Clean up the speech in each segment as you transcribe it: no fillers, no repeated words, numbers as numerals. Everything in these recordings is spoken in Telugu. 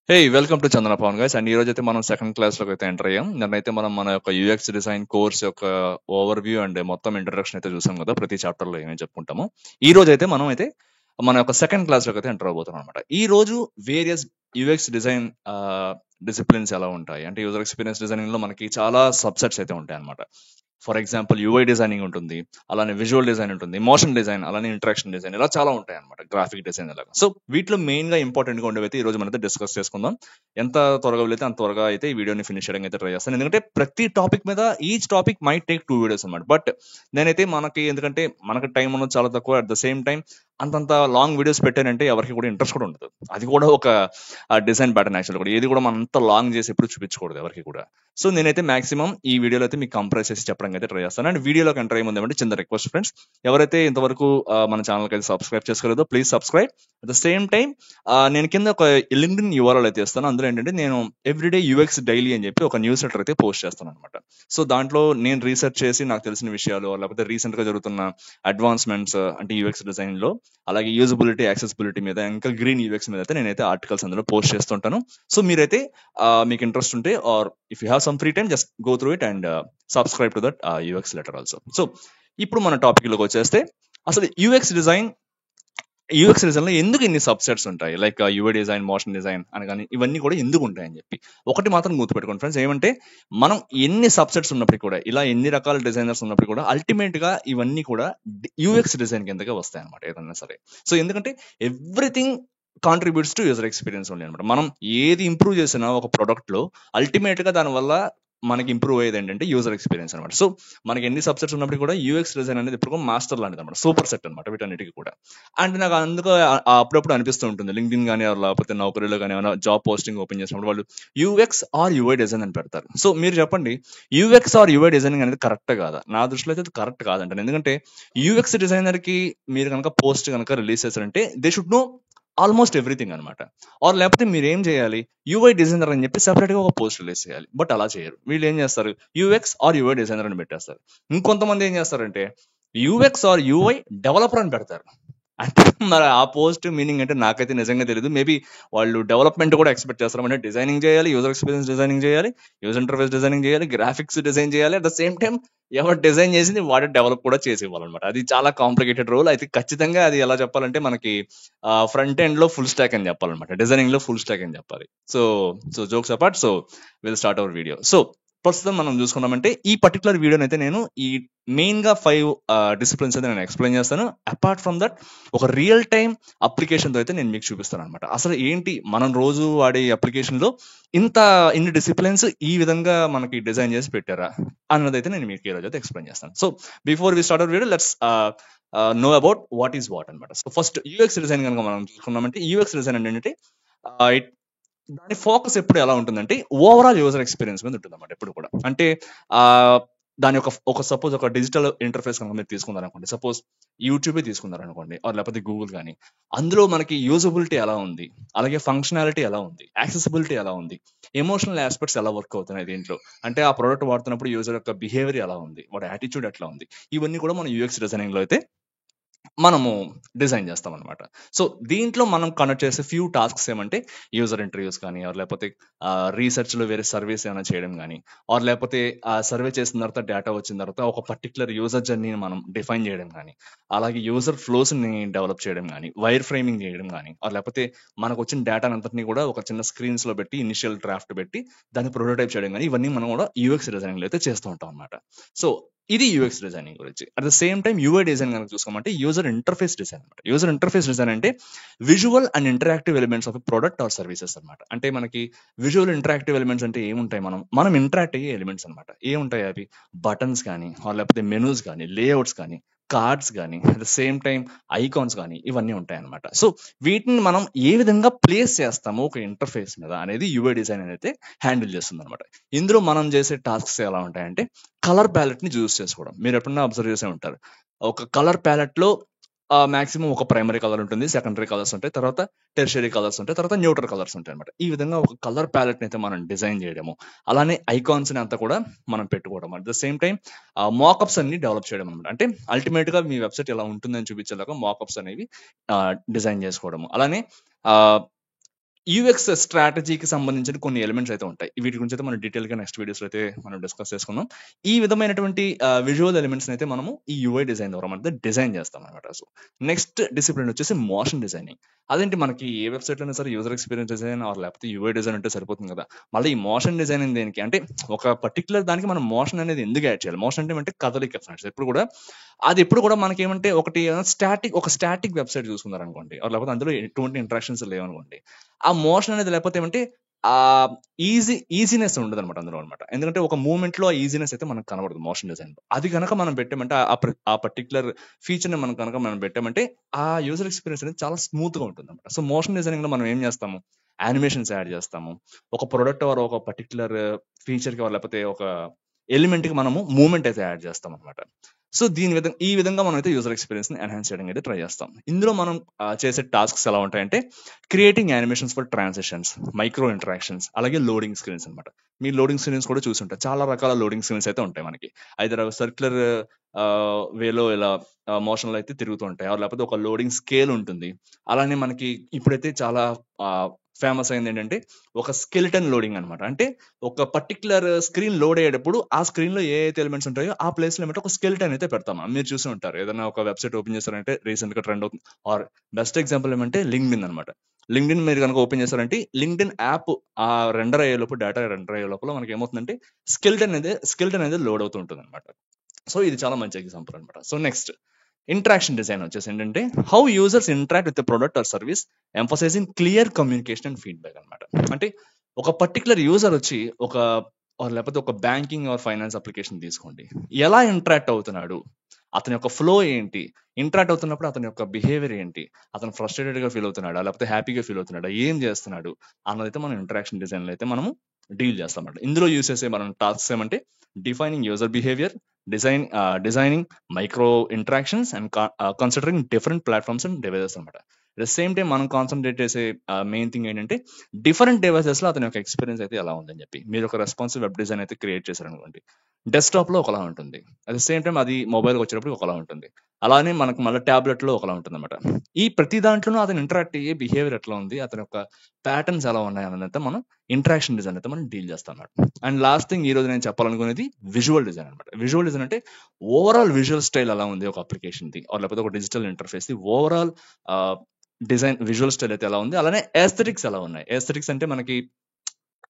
Hey welcome to Chandana Pavan guys and ఈ రోజు అయితే మనం సెకండ్ క్లాస్ లోకి అయితే ఎంటర్ అయ్యాం. దాన్నైతే మనం మన యొక్క యూఎక్స్ డిజైన్ కోర్స్ యొక్క ఓవర్ వ్యూ అండ్ మొత్తం ఇంట్రడక్షన్ అయితే చూసాం కదా, ప్రతి చాప్టర్ లో ఏమేమి చెప్పుకుంటాము. ఈ రోజు అయితే మనం అయితే మన యొక్క సెకండ్ క్లాస్ లోకి అయితే ఎంటర్ అవబోతున్నాం అనమాట. ఈ రోజు వేరియస్ యూఎక్స్ డిజైన్ డిసిప్లిన్స్ ఎలా ఉంటాయి అంటే యూజర్ ఎక్స్పీరియన్స్ డిజైనింగ్ లో మనకి చాలా సబ్సెట్స్ అయితే ఉంటాయి అనమాట. ఫర్ ఎగ్జాంపుల్ యూఐ డిజైనింగ్ ఉంటుంది, అలానే విజువల్ డిజైన్ ఉంటుంది, మోషన్ డిజైన్, అలానే ఇంటరాక్షన్ డిజైన్, ఇలా చాలా ఉంటాయి అనమాట. గ్రాఫిక్ డిజైన్ అలాగా. సో వీటిలో మెయిన్ గా ఇంపార్టెంట్ గా ఉండేవి అయితే ఈ రోజు మనతో డిస్కస్ చేసుకుందాం. ఎంత త్వరగా వెళ్తే అంత త్వరగా అయితే ఈ వీడియోని ఫినిష్ చేయడానికి అయితే ట్రై చేస్తాను, ఎందుకంటే ప్రతి టాపిక్ మీద each topic might take 2 videos అనమాట. బట్ నేనైతే ఎందుకంటే మనకి టైం ఉన్నది చాలా తక్కువ, అట్ ద సేమ్ టైం అంతంత లాంగ్ వీడియోస్ పెట్టానంటే ఎవరికి కూడా ఇంట్రెస్ట్ కూడా ఉండదు. అది కూడా ఒక డిజైన్ ప్యాటర్న్ యాక్చువల్ కూడా ఏది కూడా మనం అంత లాంగ్ చేసి ఎప్పుడు చూపించకూడదు ఎవరికి కూడా. సో నేనైతే మాక్సిమం ఈ వీడియోలో అయితే మీకు కంప్రెస్ చేసి చెప్పడానికి అయితే ట్రై చేస్తాను. అండ్ వీడియోలోకి ఎంటర్ అయ్యే ముందు ఏమంటే చిన్న రిక్వెస్ట్ ఫ్రెండ్స్, ఎవరైతే ఇంతవరకు మన ఛానల్కి అయితే సబ్స్క్రైబ్ చేసుకోలేదో please subscribe. At the same time నేను కింద ఒక లింక్డ్ఇన్ యూఆర్ఎల్ అయితే ఇస్తాను. అందులో ఏంటంటే నేను ఎవ్రీడే యూఎక్స్ డైలీ అని చెప్పి ఒక న్యూస్ లెటర్ అయితే పోస్ట్ చేస్తాను అనమాట. సో దాంట్లో నేను రీసెర్చ్ చేసి నాకు తెలిసిన విషయాలు, లేకపోతే రీసెంట్ గా జరుగుతున్న అడ్వాన్స్మెంట్స్ అంటే యూఎక్స్ డిజైన్ లో, అలాగే యూజబిలిటీ, యాక్సెసిబిలిటీ మీద, ఇంకా గ్రీన్ యూఎక్స్ మీద అయితే నేనైతే ఆర్టికల్స్ అందులో పోస్ట్ చేస్తుంటాను. సో మీరైతే మీకు ఇంట్రెస్ట్ ఉంటే or if you have some free time just go through it and subscribe to that UX letter also. So ఇప్పుడు మన టాపిక్ లోకి వచ్చేస్తే, అసలు యూఎక్స్ డిజైన్ లో ఎందుకు ఇన్ని సబ్సెట్స్ ఉంటాయి, like UI design, motion design అనగాని ఇవన్నీ కూడా ఎందుకు ఉంటాయని చెప్పి ఒకటి మాత్రం గుర్తుపెట్టుకోండి ఫ్రెండ్స్, ఏమంటే మనం ఎన్ని సబ్సెట్స్ ఉన్నప్పటికీ కూడా, ఇలా ఎన్ని రకాల డిజైనర్స్ ఉన్నప్పటికీ కూడా అల్టిమేట్ గా ఇవన్నీ కూడా యూఎక్స్ డిజైన్ కిందకే వస్తాయి అనమాట ఏదన్నా సరే. సో ఎందుకంటే everything contributes to user experience only అనమాట. మనం ఏది ఇంప్రూవ్ చేసినా ఒక ప్రొడక్ట్ లో అల్టిమేట్ గా దానివల్ల మనకి ఇంప్రూవ్ అయ్యేది ఏంటంటే యూజర్ ఎక్స్పీరియన్స్ అనమాట. సో మనకి ఎన్ని సబ్సెట్స్ ఉన్నప్పుడు కూడా యూఎక్స్ డిజైన్ అనేది ఇప్పుడు మాస్టర్ లాంటిది అనమాట, సూపర్ సెట్ అనమాట వీటన్నిటికీ కూడా. అండ్ నాకు అందుకు అప్పుడప్పుడు అనిపిస్తూ ఉంటుంది, లింక్డ్ఇన్ కానీ లేకపోతే నౌకరీలో కానీ ఏమైనా జాబ్ పోస్టింగ్ ఓపెన్ చేసినప్పుడు వాళ్ళు యూఎక్స్ ఆర్ యూఐ డిజైన్ అని పెడతారు. సో మీరు చెప్పండి, యూఎక్స్ ఆర్ యూఐ డిజైనింగ్ అనేది కరెక్ట్ కాదా? నా దృష్టిలో అయితే అది కరెక్ట్ కాదంటాను. ఎందుకంటే యూఎక్స్ డిజైనర్ కి మీరు కనుక పోస్ట్ కనుక రిలీజ్ చేశారంటే they should know almost everything అనమాట. ఆర్ లేకపోతే మీరు ఏం చేయాలి, యూఐ డిజైనర్ అని చెప్పి సెపరేట్ గా ఒక పోస్ట్ రిలీజ్ చేయాలి. బట్ అలా చేయరు. వీళ్ళు ఏం చేస్తారు, యూఎక్స్ ఆర్ యూఐ డిజైనర్ అని పెట్టేస్తారు. ఇంకొంతమంది ఏం చేస్తారంటే యూఎక్స్ ఆర్ యూఐ డెవలపర్ అని పెడతారు. అంటే మరి ఆ పోస్ట్ మీనింగ్ అంటే నాకైతే నిజంగా తెలియదు. మేబీ వాళ్ళు డెవలప్మెంట్ కూడా ఎక్స్పెక్ట్ చేస్తారు, అంటే డిజైనింగ్ చేయాలి, యూజర్ ఎక్స్పీరియన్స్ డిజైనింగ్ చేయాలి, యూజర్ ఇంటర్ఫేస్ డిజైనింగ్ చేయాలి, గ్రాఫిక్స్ డిజైన్ చేయాలి, అట్ ద సేమ్ టైం ఎవరు డిజైన్ చేసింది వాడే డెవలప్ కూడా చేసి ఇవ్వాలన్నమాట. అది చాలా కాంప్లికేటెడ్ రోల్. అయితే ఖచ్చితంగా అది ఎలా చెప్పాలంటే మనకి ఫ్రంట్ ఎండ్ లో ఫుల్ స్టాక్ అని చెప్పాలన్నమాట, డిజైనింగ్ లో ఫుల్ స్టాక్ అని చెప్పాలి. So so jokes apart, so will start our video. So ప్రస్తుతం మనం చూసుకున్నామంటే ఈ పర్టికులర్ వీడియోని అయితే నేను ఈ మెయిన్ గా 5 డిసిప్లిన్స్ అయితే నేను ఎక్స్ప్లెయిన్ చేస్తాను. అపార్ట్ ఫ్రమ్ దట్ ఒక రియల్ టైమ్ అప్లికేషన్ తో అయితే నేను మీకు చూపిస్తాను అనమాట. అసలు ఏంటి మనం రోజు వాడే అప్లికేషన్ లో ఇన్ని డిసిప్లిన్స్ ఈ విధంగా మనకి డిజైన్ చేసి పెట్టారా అన్నదైతే నేను మీకు ఈ రోజు అయితే ఎక్స్ప్లెయిన్ చేస్తాను. So before we start our video, let's know about what is what అనమాట. సో ఫస్ట్ యూఎక్స్ డిజైన్ కనుక మనం చూసుకున్నామంటే, యూఎక్స్ డిజైన్ అంటే ఏంటంటే దాని ఫోకస్ ఎప్పుడు ఎలా ఉంటుందంటే ఓవరాల్ యూజర్ ఎక్స్పీరియన్స్ మీద ఉంటుంది అన్నమాట ఎప్పుడు కూడా. అంటే ఆ దాని ఒక సపోజ్ ఒక డిజిటల్ ఇంటర్ఫేస్ కనుక మీరు తీసుకున్నారనుకోండి, సపోజ్ యూట్యూబే తీసుకున్నారనుకోండి, లేకపోతే గూగుల్ కానీ, అందులో మనకి యూజబిలిటీ ఎలా ఉంది, అలాగే ఫంక్షనాలిటీ ఎలా ఉంది, యాక్సెసిబిలిటీ ఎలా ఉంది, ఎమోషనల్ ఆస్పెక్ట్స్ ఎలా వర్క్ అవుతున్నాయి దీంట్లో, అంటే ఆ ప్రోడక్ట్ వాడుతున్నప్పుడు యూజర్ యొక్క బిహేవియర్ ఎలా ఉంది, వాడి యాటిట్యూడ్ ఎట్లా ఉంది, ఇవన్నీ కూడా మనం యూఎక్స్ డిజైనింగ్ లో అయితే మనము డిజైన్ చేస్తాం అనమాట. సో దీంట్లో మనం కండక్ట్ చేసే ఫ్యూ టాస్క్స్ ఏమంటే యూజర్ ఇంటర్వ్యూస్ కానీ, లేకపోతే రీసెర్చ్ లో వేరే సర్వీస్ ఏమైనా చేయడం కానీ, లేకపోతే ఆ సర్వే చేసిన తర్వాత డేటా వచ్చిన తర్వాత ఒక పర్టికులర్ యూజర్ జర్నీని మనం డిఫైన్ చేయడం కానీ, అలాగే యూజర్ ఫ్లోస్ ని డెవలప్ చేయడం కానీ, వైర్ ఫ్రేమింగ్ చేయడం కానీ, లేకపోతే మనకు వచ్చిన డేటా అంతటిని కూడా ఒక చిన్న స్క్రీన్స్ లో పెట్టి ఇనిషియల్ డ్రాఫ్ట్ పెట్టి దాన్ని ప్రొటోటైప్ చేయడం కానీ, ఇవన్నీ మనం కూడా యూఎక్స్ డిజైనింగ్ లో అయితే చేస్తూ ఉంటాం అనమాట. సో ఇది యూఎక్స్ డిజైనింగ్ గురించి. At the same time UI design కనుక చూసుకోమంటే యూజర్ ఇంటర్ఫేస్ డిజైన్ అనమాట. యూజర్ ఇంటర్ఫేస్ డిజైన్ అంటే visual and interactive elements of product or services అనమాట. అంటే మనకి విజువల్ ఇంటరాక్టివ్ ఎలిమెంట్స్ అంటే ఏముంటాయి, మనం ఇంటరాక్ట్ అయ్యే ఎలిమెంట్స్ అనమాట. ఏముంటాయి అవి, బటన్స్ కానీ, లేకపోతే మెనూస్ కానీ, లేఅవుట్స్ కానీ, కార్డ్స్ కానీ, at the same time icons కానీ, ఇవన్నీ ఉంటాయి అనమాట. సో వీటిని మనం ఏ విధంగా ప్లేస్ చేస్తాము ఒక ఇంటర్ఫేస్ మీద అనేది యూఐ డిజైన్ అనేది హ్యాండిల్ చేస్తుంది అనమాట. ఇందులో మనం చేసే టాస్క్స్ ఎలా ఉంటాయంటే కలర్ ప్యాలెట్ ని చూస్ చేసుకోవడం. మీరు ఎప్పుడన్నా అబ్జర్వ్ చేసే ఉంటారు, ఒక కలర్ ప్యాలెట్ లో మాక్సిమం ఒక ప్రైమరీ కలర్ ఉంటుంది, సెకండరీ కలర్స్ ఉంటాయి, తర్వాత టెర్షరీ కలర్స్ ఉంటాయి, తర్వాత న్యూట్రల్ కలర్స్ ఉంటాయి అనమాట. ఈ విధంగా ఒక కలర్ ప్యాలెట్ ని అయితే మనం డిజైన్ చేయడము, అలానే ఐకాన్స్ ని అంతా కూడా మనం పెట్టుకోవడం, అట్ ద సేమ్ టైం మాకప్స్ అన్ని డెవలప్ చేయడం అనమాట. అంటే అల్టిమేట్ గా మీ వెబ్సైట్ ఎలా ఉంటుందని చూపించేలాగా మాకప్స్ అనేవి డిజైన్ చేసుకోవడము, అలానే యూఎక్స్ స్ట్రాటజీకి సంబంధించిన కొన్ని ఎలిమెంట్స్ అయితే ఉంటాయి. వీటి గురించి అయితే మనం డీటెయిల్ గా నెక్స్ట్ వీడియోస్ అయితే మనం డిస్కస్ చేసుకుందాం. ఈ విధమైనటువంటి విజువల్ ఎలిమెంట్స్ అయితే మనము ఈ యూఐ డిజైన్ ద్వారా మనం డిజైన్ చేస్తాం అనమాట. సో నెక్స్ట్ డిసిప్లిన్ వచ్చేసి మోషన్ డిజైనింగ్. అదేంటి, మనకి ఏ వెబ్సైట్ అయినా సరే యూజర్ ఎక్స్పీరియన్స్ డిజైన్ ఆర్ లేకపోతే యూఐ డిజైన్ అంటే సరిపోతుంది కదా, మళ్ళీ ఈ మోషన్ డిజైనింగ్ దేనికి అంటే ఒక పర్టికులర్ దానికి మనం మోషన్ అనేది ఎందుకు యాడ్ చేయాలి? మోషన్ అంటే కదలిక ఫ్రెండ్స్. ఎప్పుడు కూడా మనకి ఏమంటే ఒక స్టాటిక్ వెబ్సైట్ చూసుకున్నారు అనుకోండి, లేకపోతే అందులో ఎటువంటి ఇంటరాక్షన్స్ లేవనుకోండి, ఆ మోషన్ అనేది లేకపోతే ఏమంటే ఆ ఈజీనెస్ ఉండదు అనమాట అందులో అనమాట. ఎందుకంటే ఒక మూమెంట్ లో ఆ ఈజీనెస్ అయితే మనకు కనబడదు మోషన్ డిజైన్ లో. అది కనుక మనం పెట్టామంటే ఆ పర్టికులర్ ఫీచర్ ని మనం పెట్టామంటే ఆ యూజర్ ఎక్స్పీరియన్స్ అనేది చాలా స్మూత్ గా ఉంటుంది అనమాట. సో మోషన్ డిజైనింగ్ లో మనం ఏం చేస్తాము, యానిమేషన్స్ యాడ్ చేస్తాము. ఒక ప్రొడక్ట్ ఆర్ ఒక పర్టికులర్ ఫీచర్ కి లేకపోతే ఒక ఎలిమెంట్ కి మనము మూమెంట్ అయితే యాడ్ చేస్తాం అనమాట. సో ఈ విధంగా మనం అయితే యూజర్ ఎక్స్పీరియన్స్ ని ఎన్హాన్స్ చేయడానికి అయితే ట్రై చేస్తాం. ఇందులో మనం చేసే టాస్క్స్ ఎలా ఉంటాయంటే creating animations for transitions, micro interactions, అలాగే లోడింగ్ స్క్రీన్స్ అనమాట. మీ లోడింగ్ స్క్రీన్స్ కూడా చూసి ఉంటారు, చాలా రకాల లోడింగ్ స్క్రీన్స్ అయితే ఉంటాయి మనకి. అయితే సర్క్యులర్ వేలో ఇలా మోషన్ లో అయితే తిరుగుతూ ఉంటాయి, లేకపోతే ఒక లోడింగ్ స్కేల్ ఉంటుంది. అలానే మనకి ఇప్పుడైతే చాలా ఫేమస్ అయింది ఏంటంటే ఒక స్కెలిటన్ లోడింగ్ అనమాట. అంటే ఒక పర్టికులర్ స్క్రీన్ లోడ్ అయ్యేటప్పుడు ఆ స్క్రీన్ లో ఏ అయితే ఎలిమెంట్స్ ఉంటాయో ఆ ప్లేస్ లో ఏమంటే ఒక స్కెలిటన్ అయితే పెడతాం. మీరు చూసి ఉంటారు, ఏదైనా ఒక వెబ్సైట్ ఓపెన్ చేస్తారంటే రీసెంట్ గా ట్రెండ్ అవుతుంది. ఆర్ బెస్ట్ ఎగ్జాంపుల్ ఏమంటే లింక్డ్ఇన్ అనమాట. లింక్డ్ఇన్ మీరు కనుక ఓపెన్ చేస్తారంటే లింక్డ్ఇన్ యాప్ ఆ డేటా రెండర్ అయ్యే లోపల మనకి ఏమవుతుందంటే స్కెలిటన్ అనేది లోడ్ అవుతూ ఉంటుంది అనమాట. సో ఇది చాలా మంచి ఎగ్జాంపుల్ అనమాట. సో నెక్స్ట్ ఇంటరాక్షన్ డిజైన్ వచ్చేసి ఏంటంటే how users interact with product or service emphasising clear communication and feedback అనమాట. అంటే ఒక పర్టికులర్ యూజర్ వచ్చి లేకపోతే ఒక బ్యాంకింగ్ ఆర్ ఫైనాన్స్ అప్లికేషన్ తీసుకోండి, ఎలా ఇంటరాక్ట్ అవుతున్నాడు, అతని యొక్క ఫ్లో ఏంటి, ఇంటరాక్ట్ అవుతున్నప్పుడు అతని యొక్క బిహేవియర్ ఏంటి, అతను ఫ్రస్ట్రేటెడ్ గా ఫీల్ అవుతున్నాడా లేకపోతే హ్యాపీగా ఫీల్ అవుతున్నాడా, ఏం చేస్తున్నాడు అన్నదైతే మనం ఇంటరాక్షన్ డిజైన్ లో అయితే మనము డీల్ చేస్తామంట. ఇందులో యూస్ చేసే మనం టాస్క్స్ ఏమంటే defining user behaviour, designing micro interactions and considering different platforms and devices అనమాట. అట్ ద సేమ్ టైం మనం కాన్సన్ట్రేట్ చేసే మెయిన్ థింగ్ ఏంటంటే డిఫరెంట్ డివైసెస్ లో అతని యొక్క ఎక్స్పీరియన్స్ అయితే ఎలా ఉందని చెప్పి. మీరు ఒక రెస్పాన్సివ్ వెబ్ డిజైన్ అయితే క్రియేట్ చేశారనుకోండి, డెస్క్టాప్ లో ఒకలా ఉంటుంది, అట్ ద సేమ్ టైం అది మొబైల్ వచ్చేటప్పుడు ఒకలా ఉంటుంది, అలానే మనకు మళ్ళీ టాబ్లెట్ లో ఒకలా ఉంటుంది అనమాట. ఈ ప్రతి దాంట్లోనూ అతను ఇంటరాక్ట్ అయ్యే బిహేవియర్ ఎట్లా ఉంది, అతని యొక్క ప్యాటర్న్స్ ఎలా ఉన్నాయి అన్నది మనం ఇంటరాక్షన్ డిజైన్ అయితే మనం డీల్ చేస్తాం అన్నమాట. అండ్ లాస్ట్ థింగ్ ఈ రోజు నేను చెప్పాలనుకునేది విజువల్ డిజైన్ అనమాట. విజువల్ డిజైన్ అంటే ఓవరాల్ విజువల్ స్టైల్ ఎలా ఉంది ఒక అప్లికేషన్ ది లేకపోతే ఒక digital interface the overall design visual style అయితే ఎలా ఉంది, అలానే ఎస్థెటిక్స్ ఎలా ఉన్నాయి. ఎస్థెటిక్స్ అంటే మనకి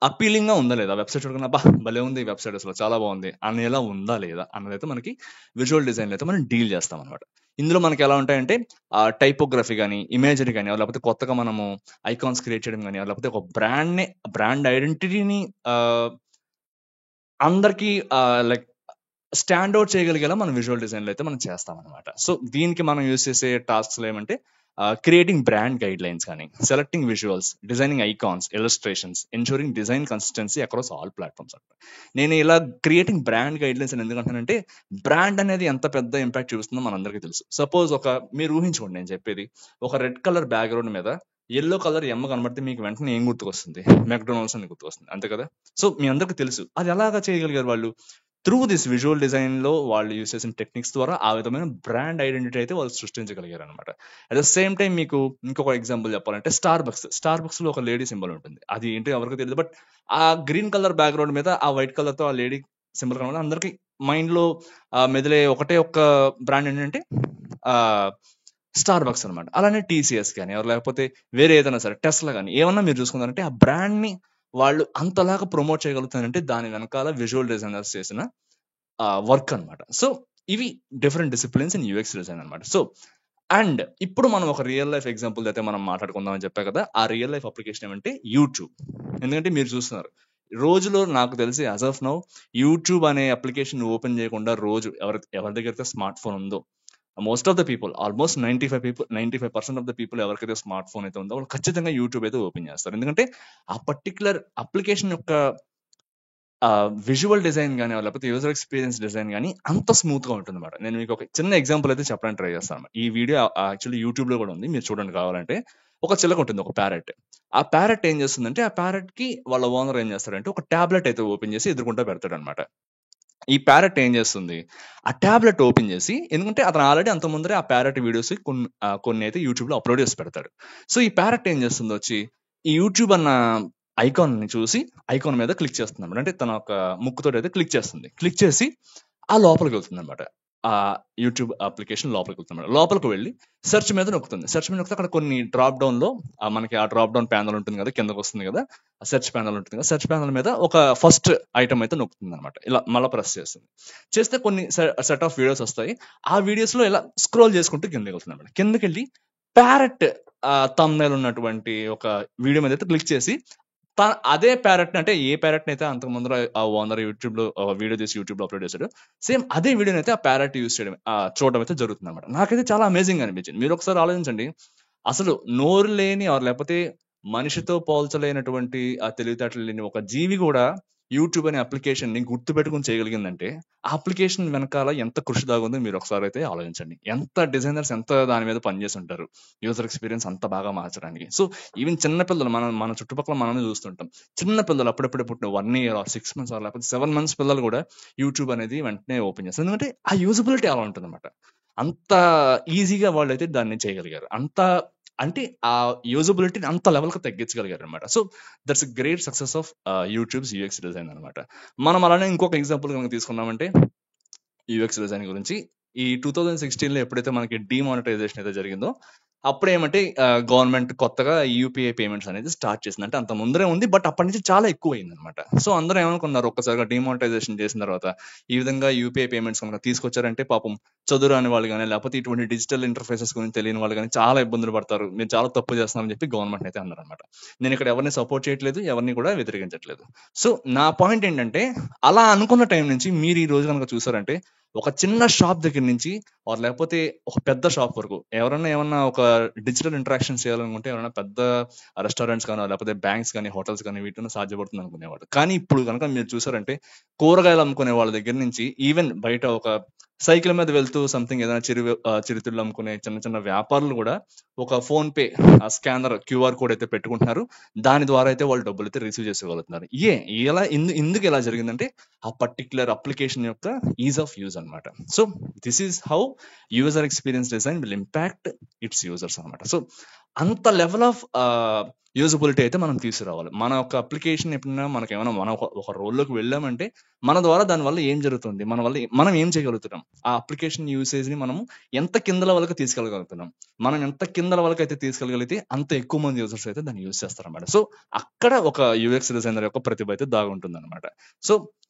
అపీలింగ్ గా ఉందా లేదా, వెబ్సైట్ చూడకుండా బా భలే ఉంది ఈ వెబ్సైట్ అసలు చాలా బాగుంది అనేలా ఉందా లేదా అన్నదైతే మనకి విజువల్ డిజైన్ అయితే మనం డీల్ చేస్తాం అనమాట. ఇందులో మనకి ఎలా ఉంటాయంటే టైపోగ్రఫీ కానీ, ఇమేజరీ కానీ, లేకపోతే కొత్తగా మనము ఐకాన్స్ క్రియేట్ చేయడం కానీ, లేకపోతే ఒక బ్రాండ్ ఐడెంటిటీని అందరికి లైక్ స్టాండ్ అవుట్ చేయగలిగేలా మనం విజువల్ డిజైన్ లో అయితే మనం చేస్తాం అనమాట. సో దీనికి మనం యూస్ చేసే టాస్క్స్ ఏమంటే క్రియేటింగ్ బ్రాండ్ గైడ్ లైన్స్ కానీ, selecting visuals, designing icons, illustrations, ensuring design consistency across all platforms అంట. నేను ఇలా క్రియేటింగ్ బ్రాండ్ గైడ్ లైన్స్ అని ఎందుకంటానంటే బ్రాండ్ అనేది ఎంత పెద్ద ఇంపాక్ట్ చూస్తుందో మనందరికీ తెలుసు. సపోజ్ మీరు ఊహించుకోండి, నేను చెప్పేది ఒక రెడ్ కలర్ బ్యాక్గ్రౌండ్ మీద ఎల్లో కలర్ ఎమ్మ కనబడితే మీకు వెంటనే ఏం గుర్తుకొస్తుంది? మెక్డొనాల్డ్స్ అని గుర్తుకొస్తుంది, అంతే కదా. సో మీ అందరికీ తెలుసు అది ఎలాగా చేయగలిగారు వాళ్ళు. త్రూ దిస్ విజువల్ డిజైన్ లో వాళ్ళు యూస్ చేసిన టెక్నిక్స్ ద్వారా ఆ విధమైన బ్రాండ్ ఐడెంటిటీ అయితే వాళ్ళు సృష్టించగలిగారు అనమాట. అట్ ద సేమ్ టైం మీకు ఇంకొక ఎగ్జాంపుల్ చెప్పాలంటే స్టార్ బక్స్ లో ఒక లేడీ సింబల్ ఉంటుంది, అది ఏంటి ఎవరికి తెలియదు, బట్ ఆ గ్రీన్ కలర్ బ్యాక్గ్రౌండ్ మీద ఆ వైట్ కలర్ తో ఆ లేడీ సింబల్ కనబడి అందరికి మైండ్ లో మెదిలే ఒక్క బ్రాండ్ ఏంటంటే స్టార్ బక్స్ అనమాట. అలానే టీసీఎస్ కానీ లేకపోతే వేరే ఏదైనా సరే టెస్లా కానీ ఏమన్నా మీరు చూసుకున్నారంటే ఆ బ్రాండ్ ని వాళ్ళు అంతలాగా ప్రమోట్ చేయగలుగుతారంటే దాని వెనకాల విజువల్ డిజైనర్స్ చేసిన వర్క్ అనమాట. సో ఇవి different disciplines in UX design అనమాట. సో అండ్ ఇప్పుడు మనం ఒక రియల్ లైఫ్ ఎగ్జాంపుల్ అయితే మనం మాట్లాడుకుందాం అని చెప్పా కదా. ఆ రియల్ లైఫ్ అప్లికేషన్ ఏమంటే యూట్యూబ్. ఎందుకంటే మీరు చూస్తున్నారు రోజులో నాకు తెలిసి యాజ్ ఆఫ్ నౌ యూట్యూబ్ అనే అప్లికేషన్ ఓపెన్ చేయకుండా రోజు ఎవరి దగ్గర స్మార్ట్ ఫోన్ ఉందో most of the people, almost 95% of the people ఎవరికైతే స్మార్ట్ ఫోన్ అయితే ఉందో వాళ్ళు ఖచ్చితంగా యూట్యూబ్ అయితే ఓపెన్ చేస్తారు. ఎందుకంటే ఆ పర్టికులర్ అప్లికేషన్ యొక్క విజువల్ డిజైన్ కానీ లేకపోతే యూజర్ ఎక్స్పీరియన్స్ డిజైన్ కానీ అంత స్మూత్ గా ఉంటుంది అనమాట. నేను మీకు ఒక చిన్న ఎగ్జాంపుల్ అయితే చెప్పడానికి ట్రై చేస్తాను. ఈ వీడియో యాక్చువల్లీ యూట్యూబ్ లో కూడా ఉంది, మీరు చూడండి కావాలంటే. ఒక చిలక ఉంటుంది, ఒక ప్యారెట్. ఆ ప్యారెట్ ఏం చేస్తుందంటే ఆ ప్యారెట్ కి వాళ్ళ ఓనర్ ఏం చేస్తాడంటే ఒక టాబ్లెట్ అయితే ఓపెన్ చేసి ఎదురుకుంటా పెడతాడు అనమాట. ఈ ప్యారెట్ ఏం చేస్తుంది, ఆ టాబ్లెట్ ఓపెన్ చేసి, ఎందుకంటే అతను ఆల్రెడీ అంత ముందరే ఆ ప్యారెట్ వీడియోస్ కొన్ని అయితే యూట్యూబ్ లో అప్లోడ్ చేసి పెడతాడు. సో ఈ ప్యారెట్ ఏం చేస్తుంది వచ్చి ఈ యూట్యూబ్ అన్న ఐకాన్ ని చూసి ఐకాన్ మీద క్లిక్ చేస్తుంది అనమాట. అంటే తన ఒక ముక్కుతో అయితే క్లిక్ చేస్తుంది. క్లిక్ చేసి ఆ లోపలికి వెళ్తుంది అనమాట. ఆ యూట్యూబ్ అప్లికేషన్ లోపలికి వెళ్తుంది అనమాట. లోపలికి వెళ్ళి సెర్చ్ మీద నొక్కుతుంది. సెర్చ్ మీద నొక్కితే అక్కడ కొన్ని డ్రాప్ డౌన్ లో మనకి ఆ డ్రాప్ డౌన్ ప్యానల్ ఉంటుంది కదా, కిందకు వస్తుంది కదా, ఆ సెర్చ్ ప్యానల్ ఉంటుంది కదా, సెర్చ్ ప్యానల్ మీద ఒక ఫస్ట్ ఐటమ్ అయితే నొక్కుతుంది అనమాట. ఇలా మళ్ళీ ప్రెస్ చేస్తుంది. చేస్తే కొన్ని సెట్ ఆఫ్ వీడియోస్ వస్తాయి. ఆ వీడియోస్ లో ఇలా స్క్రోల్ చేసుకుంటూ కిందకి వెళ్తుంది అనమాట. కిందకి వెళ్ళి ప్యారెట్ థంబ్నైల్ ఉన్నటువంటి ఒక వీడియో మీద అయితే క్లిక్ చేసి అదే ప్యారెట్ అంటే ఏ ప్యారెట్ అయితే అంతకు ముందర ఆ ఓనర్ యూట్యూబ్ లో వీడియో తీసి యూట్యూబ్ లో అప్లోడ్ చేశాడు, సేమ్ అదే వీడియోని అయితే ఆ ప్యారెట్ యూస్ చేయడం చూడడం అయితే జరుగుతుంది అనమాట. నాకైతే చాలా అమేజింగ్ అనిపించింది. మీరు ఒకసారి ఆలోచించండి, అసలు నోరు లేని లేకపోతే మనిషితో పోల్చలేనటువంటి ఆ తెలివితేటలు లేని ఒక జీవి కూడా యూట్యూబ్ అనే అప్లికేషన్ ని గుర్తు పెట్టుకుని చేయగలిగిందంటే ఆ అప్లికేషన్ వెనకాల ఎంత కృషి దాగుందో మీరు ఒకసారి అయితే ఆలోచించండి. ఎంత డిజైనర్స్ ఎంత దాని మీద పనిచేసి ఉంటారు యూజర్ ఎక్స్పీరియన్స్ అంత బాగా మార్చడానికి. సో ఈవెన్ చిన్నపిల్లలు మన చుట్టుపక్కల మనమే చూస్తుంటాం. చిన్న పిల్లలు అప్పుడప్పుడు పుట్టిన 1 year 6 months లేకపోతే 7 months పిల్లలు కూడా యూట్యూబ్ అనేది వెంటనే ఓపెన్ చేస్తారు. ఎందుకంటే ఆ యూజబిలిటీ అలా ఉంటుంది అనమాట. అంత ఈజీగా వాళ్ళు అయితే దాన్ని చేయగలిగారు. అంత అంటే ఆ యూజబిలిటీని అంత లెవెల్కి తగ్గించగలిగారు అనమాట. So that's great success of YouTubes UX design అనమాట. మనం అలానే ఇంకొక ఎగ్జాంపుల్ కనుక తీసుకున్నామంటే యూఎక్స్ డిజైన్ గురించి, ఈ 2016 లో ఎప్పుడైతే మనకి డిమానిటైజేషన్ అయితే జరిగిందో అప్పుడు ఏమంటే గవర్నమెంట్ కొత్తగా యూపీఐ పేమెంట్స్ అనేది స్టార్ట్ చేసింది. అంటే అంత ముందరే ఉంది, బట్ అప్పటి నుంచి చాలా ఎక్కువ అయింది అనమాట. సో అందరూ ఏమనుకున్నారు, ఒక్కసారిగా డిమానిటైజేషన్ చేసిన తర్వాత ఈ విధంగా యూపీఐ పేమెంట్స్ కనుక తీసుకొచ్చారంటే పాపం చదువు రాని వాళ్ళు కానీ లేకపోతే ఇటువంటి డిజిటల్ ఇంటర్ఫేసెస్ గురించి తెలియని వాళ్ళు కానీ చాలా ఇబ్బందులు పడతారు, మీరు చాలా తప్పు చేస్తున్నారని చెప్పి గవర్నమెంట్ అయితే అన్నారు అనమాట. నేను ఇక్కడ ఎవరిని సపోర్ట్ చేయట్లేదు, ఎవరిని కూడా వ్యతిరేకించట్లేదు. సో నా పాయింట్ ఏంటంటే, అలా అనుకున్న టైం నుంచి మీరు ఈ రోజు కనుక చూసారంటే ఒక చిన్న షాప్ దగ్గర నుంచి లేకపోతే ఒక పెద్ద షాప్ వరకు ఎవరైనా ఏమన్నా ఒక డిజిటల్ ఇంటరాక్షన్ చేయాలనుకుంటే ఎవరైనా పెద్ద రెస్టారెంట్స్ కానీ లేకపోతే బ్యాంక్స్ కానీ హోటల్స్ కానీ వీటిని సాధ్యపడుతుంది అనుకునేవాడు. కానీ ఇప్పుడు కనుక మీరు చూసారంటే కూరగాయలు అమ్ముకునే వాళ్ళ దగ్గర నుంచి ఈవెన్ బయట ఒక సైకిల్ మీద వెళ్తూ సంథింగ్ ఏదైనా చిరుతిళ్ళు అమ్ముకునే చిన్న చిన్న వ్యాపారులు కూడా ఒక phone pay scanner QR code అయితే పెట్టుకుంటున్నారు. దాని ద్వారా అయితే వాళ్ళు డబ్బులు అయితే రిసీవ్ చేసుకోగలుగుతున్నారు. ఇలా ఎందుకు ఇలా జరిగిందంటే ఆ పర్టికులర్ అప్లికేషన్ యొక్క ఈజ్ ఆఫ్ యూజ్ అనమాట. So this is how user experience design will impact it's users అనమాట. సో అంత లెవెల్ ఆఫ్ యూజబిలిటీ అయితే మనం తీసుకురావాలి. మన ఒక అప్లికేషన్ ఎప్పుడైనా మనకేమైనా మనం ఒక రోల్లోకి వెళ్ళామంటే మన ద్వారా దానివల్ల ఏం జరుగుతుంది, మన వల్ల మనం ఏం చేయగలుగుతున్నాం, ఆ అప్లికేషన్ యూసేజ్ ని మనం ఎంత కిందల వరకు తీసుకెళ్ళగలుగుతున్నాం. మనం ఎంత కిందల వరకు అయితే తీసుకెళ్ళగలిగితే అంత ఎక్కువ మంది యూజర్స్ అయితే దాన్ని యూజ్ చేస్తారన్నమాట. సో అక్కడ ఒక యూఎక్స్ డిజైనర్ యొక్క ప్రతిభ అయితే దాగుంటుంది అనమాట. సో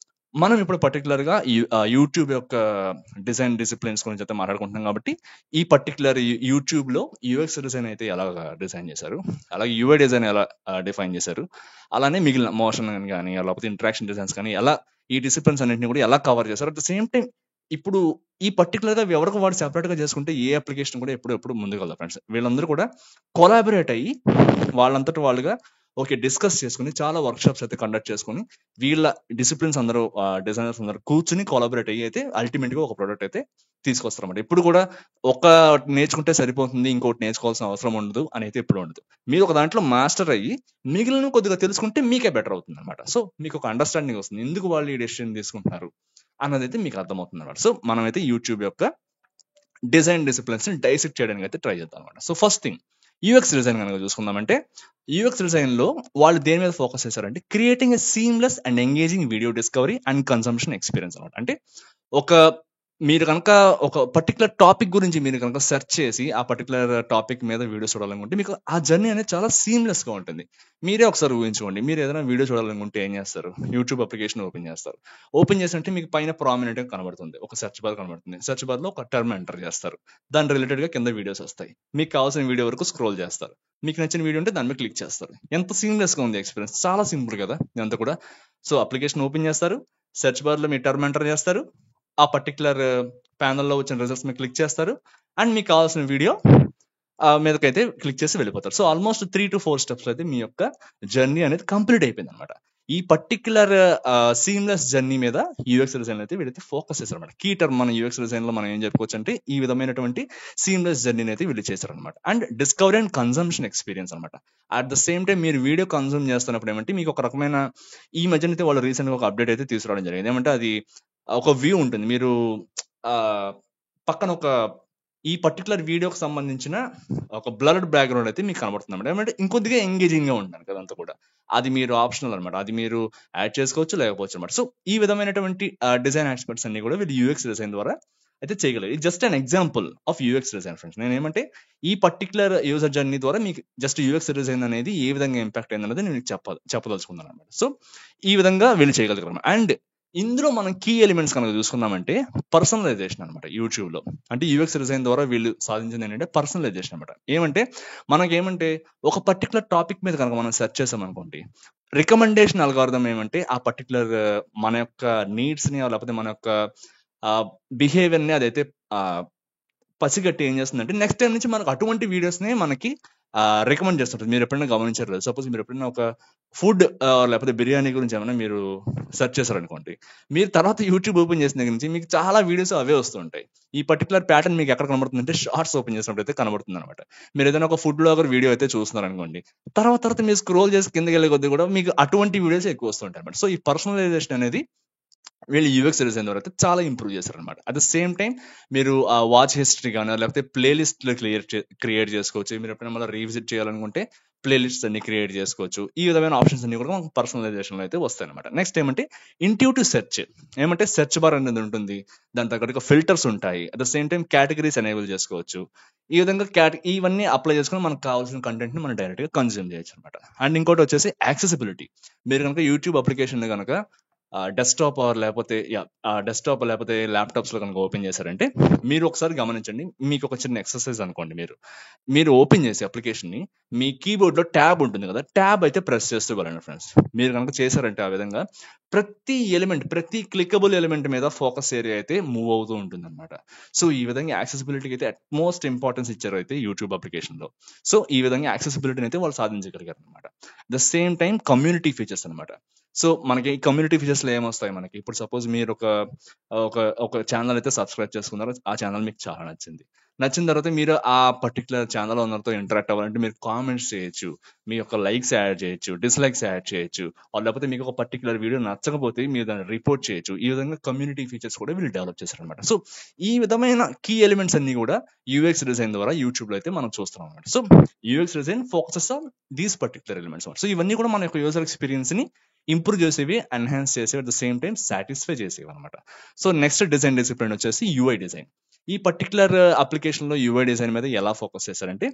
మనం ఇప్పుడు పర్టికులర్ గా యూట్యూబ్ యొక్క డిజైన్ డిసిప్లిన్స్ గురించి అయితే మాట్లాడుకుంటున్నాం కాబట్టి ఈ పర్టికులర్ యూట్యూబ్ లో యూఎక్స్ డిజైన్ అయితే ఎలా డిజైన్ చేశారు, అలాగే యూఐ డిజైన్ ఎలా డిఫైన్ చేశారు, అలానే మిగిలిన మోషన్ కానీ లేకపోతే ఇంటరాక్షన్ డిజైన్స్ కానీ ఎలా ఈ డిసిప్లిన్స్ అన్నింటినీ కూడా ఎలా కవర్ చేశారు. అట్ ద సేమ్ టైం ఇప్పుడు ఈ పర్టికులర్ గా ఎవరికి వాడు సెపరేట్ గా చేసుకుంటే ఏ అప్లికేషన్ కూడా ఎప్పుడు ముందుకు వెళ్దాం ఫ్రెండ్స్. వీళ్ళందరూ కూడా కొలాబరేట్ అయ్యి వాళ్ళంతటి వాళ్ళుగా డిస్కస్ చేసుకుని చాలా వర్క్ షాప్స్ అయితే కండక్ట్ చేసుకుని వీళ్ళ డిసిప్లిన్స్ అందరూ డిజైనర్స్ అందరూ కూర్చుని కొలాబరేట్ అయ్యి అయితే అల్టిమేట్ గా ఒక ప్రోడక్ట్ అయితే తీసుకొస్తారన్నమాట. ఇప్పుడు కూడా ఒక నేర్చుకుంటే సరిపోతుంది, ఇంకోటి నేర్చుకోవాల్సిన అవసరం ఉండదు అని అయితే ఎప్పుడు ఉండదు. మీరు ఒక దాంట్లో మాస్టర్ అయ్యి మిగిలిన కొద్దిగా తెలుసుకుంటే మీకే బెటర్ అవుతుంది అనమాట. సో మీకు ఒక అండర్స్టాండింగ్ వస్తుంది ఎందుకు వాళ్ళు ఈ డెసిషన్ తీసుకుంటున్నారు అన్నది అయితే మీకు అర్థమవుతుంది అనమాట. సో మనమైతే యూట్యూబ్ యొక్క డిజైన్ డిసిప్లిన్స్ ని డైసెక్ట్ చేయడానికి అయితే ట్రై చేద్దాం అనమాట. So first thing UX design కనుక చూసుకుందామంటే యూఎక్స్ డిజైన్ లో వాళ్ళు దేని మీద ఫోకస్ చేశారంటే creating a seamless and engaging video discovery and consumption experience అనమాట. అంటే మీరు కనుక ఒక పర్టికులర్ టాపిక్ గురించి మీరు కనుక సెర్చ్ చేసి ఆ పర్టికులర్ టాపిక్ మీద వీడియో చూడాలనుకుంటే మీకు ఆ జర్నీ అనేది చాలా సీమ్లెస్ గా ఉంటుంది. మీరే ఒకసారి ఊహించుకోండి, మీరు ఏదైనా వీడియో చూడాలనుకుంటే ఏం చేస్తారు, యూట్యూబ్ అప్లికేషన్ ఓపెన్ చేస్తారు. ఓపెన్ చేసినట్టే మీకు పైన ప్రామినెంట్ గా కనబడుతుంది, ఒక సెర్చ్ బార్ కనబడుతుంది. సెర్చ్ బార్ లో ఒక టర్మ్ ఎంటర్ చేస్తారు, దాని రిలేటెడ్ గా కింద వీడియోస్ వస్తాయి. మీకు కావాల్సిన వీడియో వరకు స్క్రోల్ చేస్తారు, మీకు నచ్చిన వీడియో ఉంటే దాని మీద క్లిక్ చేస్తారు. ఎంత సీమ్లెస్ గా ఉంది ఎక్స్పీరియన్స్, చాలా సింపుల్ కదా ఇదంతా కూడా. సో అప్లికేషన్ ఓపెన్ చేస్తారు, సెర్చ్ బార్ లో మీ టర్మ్ ఎంటర్ చేస్తారు, ఆ పర్టికులర్ ప్యానల్లో వచ్చిన రిజల్ట్స్ మీరు క్లిక్ చేస్తారు అండ్ మీకు కావాల్సిన వీడియో మీదకైతే క్లిక్ చేసి వెళ్ళిపోతారు. సో ఆల్మోస్ట్ 3 to 4 స్టెప్స్ అయితే మీ యొక్క జర్నీ అనేది కంప్లీట్ అయిపోయింది అనమాట. ఈ పర్టికులర్ సీమ్లెస్ జర్నీ మీద యూఎక్స్ డిజైన్ అయితే వీళ్ళైతే ఫోకస్ చేశారు అనమాట. కీ టర్మ్ మన యూఎక్స్ డిజైన్ లో మనం ఏం చెప్పుకోవచ్చు అంటే ఈ విధమైనటువంటి సీమ్లెస్ జర్నీని అయితే వీళ్ళు చేశారు అనమాట. And discovery and consumption experience అనమాట. అట్ ద సేమ్ టైం మీరు వీడియో కన్సూమ్ చేస్తున్నప్పుడు ఏమంటే మీకు ఒక రకమైన ఈ మధ్యన అయితే వాళ్ళు రీసెంట్ గా ఒక అప్డేట్ అయితే తీసుకురావడం జరిగింది. ఏమంటే అది ఒక వ్యూ ఉంటుంది, మీరు పక్కన ఒక ఈ పర్టికులర్ వీడియోకి సంబంధించిన ఒక బ్లర్డ్ బ్యాక్గ్రౌండ్ అయితే మీకు కనబడుతుంది అనమాట. ఏమంటే ఇంకొద్దిగా ఎంగేజింగ్ గా ఉంటాను కదా అంతా కూడా. అది మీరు ఆప్షనల్ అనమాట. అది మీరు యాడ్ చేసుకోవచ్చు లేకపోవచ్చు అనమాట. సో ఈ విధమైనటువంటి డిజైన్ ఆస్పెక్ట్స్ అన్ని కూడా వీళ్ళు యూఎక్స్ డిజైన్ ద్వారా అయితే చేయగలరు. ఇది just an example of UX design friends. నేను ఏమంటే ఈ పర్టికులర్ యూజర్ జర్నీ ద్వారా మీకు జస్ట్ యూఎక్స్ డిజైన్ అనేది ఏ విధంగా ఇంపాక్ట్ అయింది అనేది నేను చెప్పదలుచుకున్నాను అనమాట. సో ఈ విధంగా వీళ్ళు చేయగలుగుతారు. అండ్ ఇందులో మనం కీ ఎలిమెంట్స్ కనుక చూసుకున్నామంటే పర్సనలైజేషన్ అనమాట. యూట్యూబ్ లో అంటే యూఎక్స్ డిజైన్ ద్వారా వీళ్ళు సాధించింది ఏంటంటే పర్సనలైజేషన్ అనమాట. ఏమంటే ఒక పర్టికులర్ టాపిక్ మీద కనుక మనం సెర్చ్ చేసాం అనుకోండి, రికమెండేషన్ అల్గారిథం ఏమంటే ఆ పర్టికులర్ మన యొక్క నీడ్స్ ని లేకపోతే మన యొక్క బిహేవియర్ ని అదైతే పసిగట్టి ఏం చేస్తుందంటే నెక్స్ట్ టైం నుంచి మనకు అటువంటి వీడియోస్ ని మనకి రికమెండ్ చేస్తుంటుంది. మీరు ఎప్పుడైనా గమనించారు, సపోజ్ మీరు ఎప్పుడైనా ఒక ఫుడ్ లేకపోతే బిర్యానీ గురించి ఏమైనా మీరు సెర్చ్ చేశారనుకోండి, మీరు తర్వాత యూట్యూబ్ ఓపెన్ చేసిన దగ్గర నుంచి మీకు చాలా వీడియోస్ అవే వస్తుంటాయి. ఈ పర్టికులర్ ప్యాటర్న్ మీకు ఎక్కడ కనబడుతుంది అంటే షార్ట్స్ ఓపెన్ చేసినప్పుడు అయితే కనబడుతుంది అనమాట. మీరు ఏదైనా ఒక ఫుడ్ బ్లాగర్ వీడియో అయితే చూస్తున్నారు అనుకోండి, తర్వాత మీరు స్క్రోల్ చేసి కిందకి వెళ్ళే కొద్దీ కూడా మీకు అటువంటి వీడియోస్ ఎక్కువ వస్తుంటాయి అనమాట. సో ఈ పర్సనలైజేషన్ అనేది వీళ్ళు యూఎక్స్ డిజైన్ ద్వారా అయితే చాలా ఇంప్రూవ్ చేశారు అనమాట. అట్ ద సేమ్ టైం మీరు ఆ వాచ్ హిస్టరీ కానీ లేకపోతే ప్లేలిస్ట్ క్రియేట్ చేసుకోవచ్చు. మీరు ఎప్పుడైనా మళ్ళీ రీవిజిట్ చేయాలనుకుంటే ప్లేలిస్ట్ అన్ని క్రియేట్ చేసుకోవచ్చు. ఈ విధమైన ఆప్షన్స్ అన్ని కూడా మనకు పర్సనలైజేషన్ అయితే వస్తాయి అనమాట. నెక్స్ట్ ఏమంటే ఇంట్యూటివ్ సెర్చ్. సెర్చ్ బార్ అనేది ఉంటుంది, దాని తగ్గట్టుగా ఫిల్టర్స్ ఉంటాయి. At the same time categories enable చేసుకోవచ్చు. ఈ విధంగా ఇవన్నీ అప్లై చేసుకుని మనకు కావాల్సిన కంటెంట్ ని మనం డైరెక్ట్ గా కన్జ్యూమ్ చేయొచ్చు అనమాట. అండ్ ఇంకోటి వచ్చేసి యాక్సెసిబిలిటీ. మీరు కనుక యూట్యూబ్ అప్లికేషన్ కనుక డెస్క్టాప్ లేకపోతే ల్యాప్టాప్స్ లో కనుక ఓపెన్ చేశారంటే మీరు ఒకసారి గమనించండి. మీకు ఒక చిన్న ఎక్సర్సైజ్ అనుకోండి, మీరు ఓపెన్ చేసే అప్లికేషన్ ని మీ కీబోర్డ్ లో ట్యాబ్ ఉంటుంది కదా, ట్యాబ్ అయితే ప్రెస్ చేస్తూ వెళ్ళండి ఫ్రెండ్స్. మీరు కనుక చేశారంటే ఆ విధంగా ప్రతి క్లికబుల్ ఎలిమెంట్ మీద ఫోకస్ ఏరియా అయితే మూవ్ అవుతూ ఉంటుంది అనమాట. సో ఈ విధంగా యాక్సెసిబిలిటీకి అయితే అట్మోస్ట్ ఇంపార్టెన్స్ ఇచ్చారు అయితే యూట్యూబ్ అప్లికేషన్ లో. సో ఈ విధంగా యాక్సెసిబిలిటీని అయితే వాళ్ళు సాధించగలిగారు అనమాట. The same time community features అనమాట. సో మనకి కమ్యూనిటీ ఫీచర్స్ లో ఏమొస్తాయి మనకి, ఇప్పుడు సపోజ్ మీరు ఒక ఛానల్ అయితే సబ్స్క్రైబ్ చేసుకున్నారు, ఆ ఛానల్ మీకు చాలా నచ్చిన తర్వాత మీరు ఆ పర్టికులర్ ఛానల్ ఓనర్తో ఇంటరాక్ట్ అవ్వాలంటే మీరు కామెంట్స్ చేయొచ్చు, మీ యొక్క లైక్స్ యాడ్ చేయొచ్చు, డిస్లైక్స్ యాడ్ చేయొచ్చు, లేకపోతే మీకు ఒక పర్టికులర్ వీడియో నచ్చకపోతే మీరు దాన్ని రిపోర్ట్ చేయొచ్చు. ఈ విధంగా కమ్యూనిటీ ఫీచర్స్ కూడా వీళ్ళు డెవలప్ చేశారు అనమాట. సో ఈ విధమైన కీ ఎలిమెంట్స్ అన్ని కూడా యూఎక్స్ డిజైన్ ద్వారా యూట్యూబ్ లో అయితే మనం చూస్తున్నాం అనమాట. So UX design focuses on these particular elements. So ఇవన్నీ కూడా మన యొక్క యూజర్ ఎక్స్పీరియన్స్ ని ఇంప్రూవ్ చేసేవి, ఎన్హాన్స్ చేసేవి, at the same time satisfy చేసేవి అనమాట. సో నెక్స్ట్ డిజైన్ డిసిప్లిన్ వచ్చేసి యూఐ డిజైన్. ఈ పర్టికులర్ అప్లికేషన్ లో యూఐ డిజైన్ మీద ఎలా ఫోకస్ చేశారంటే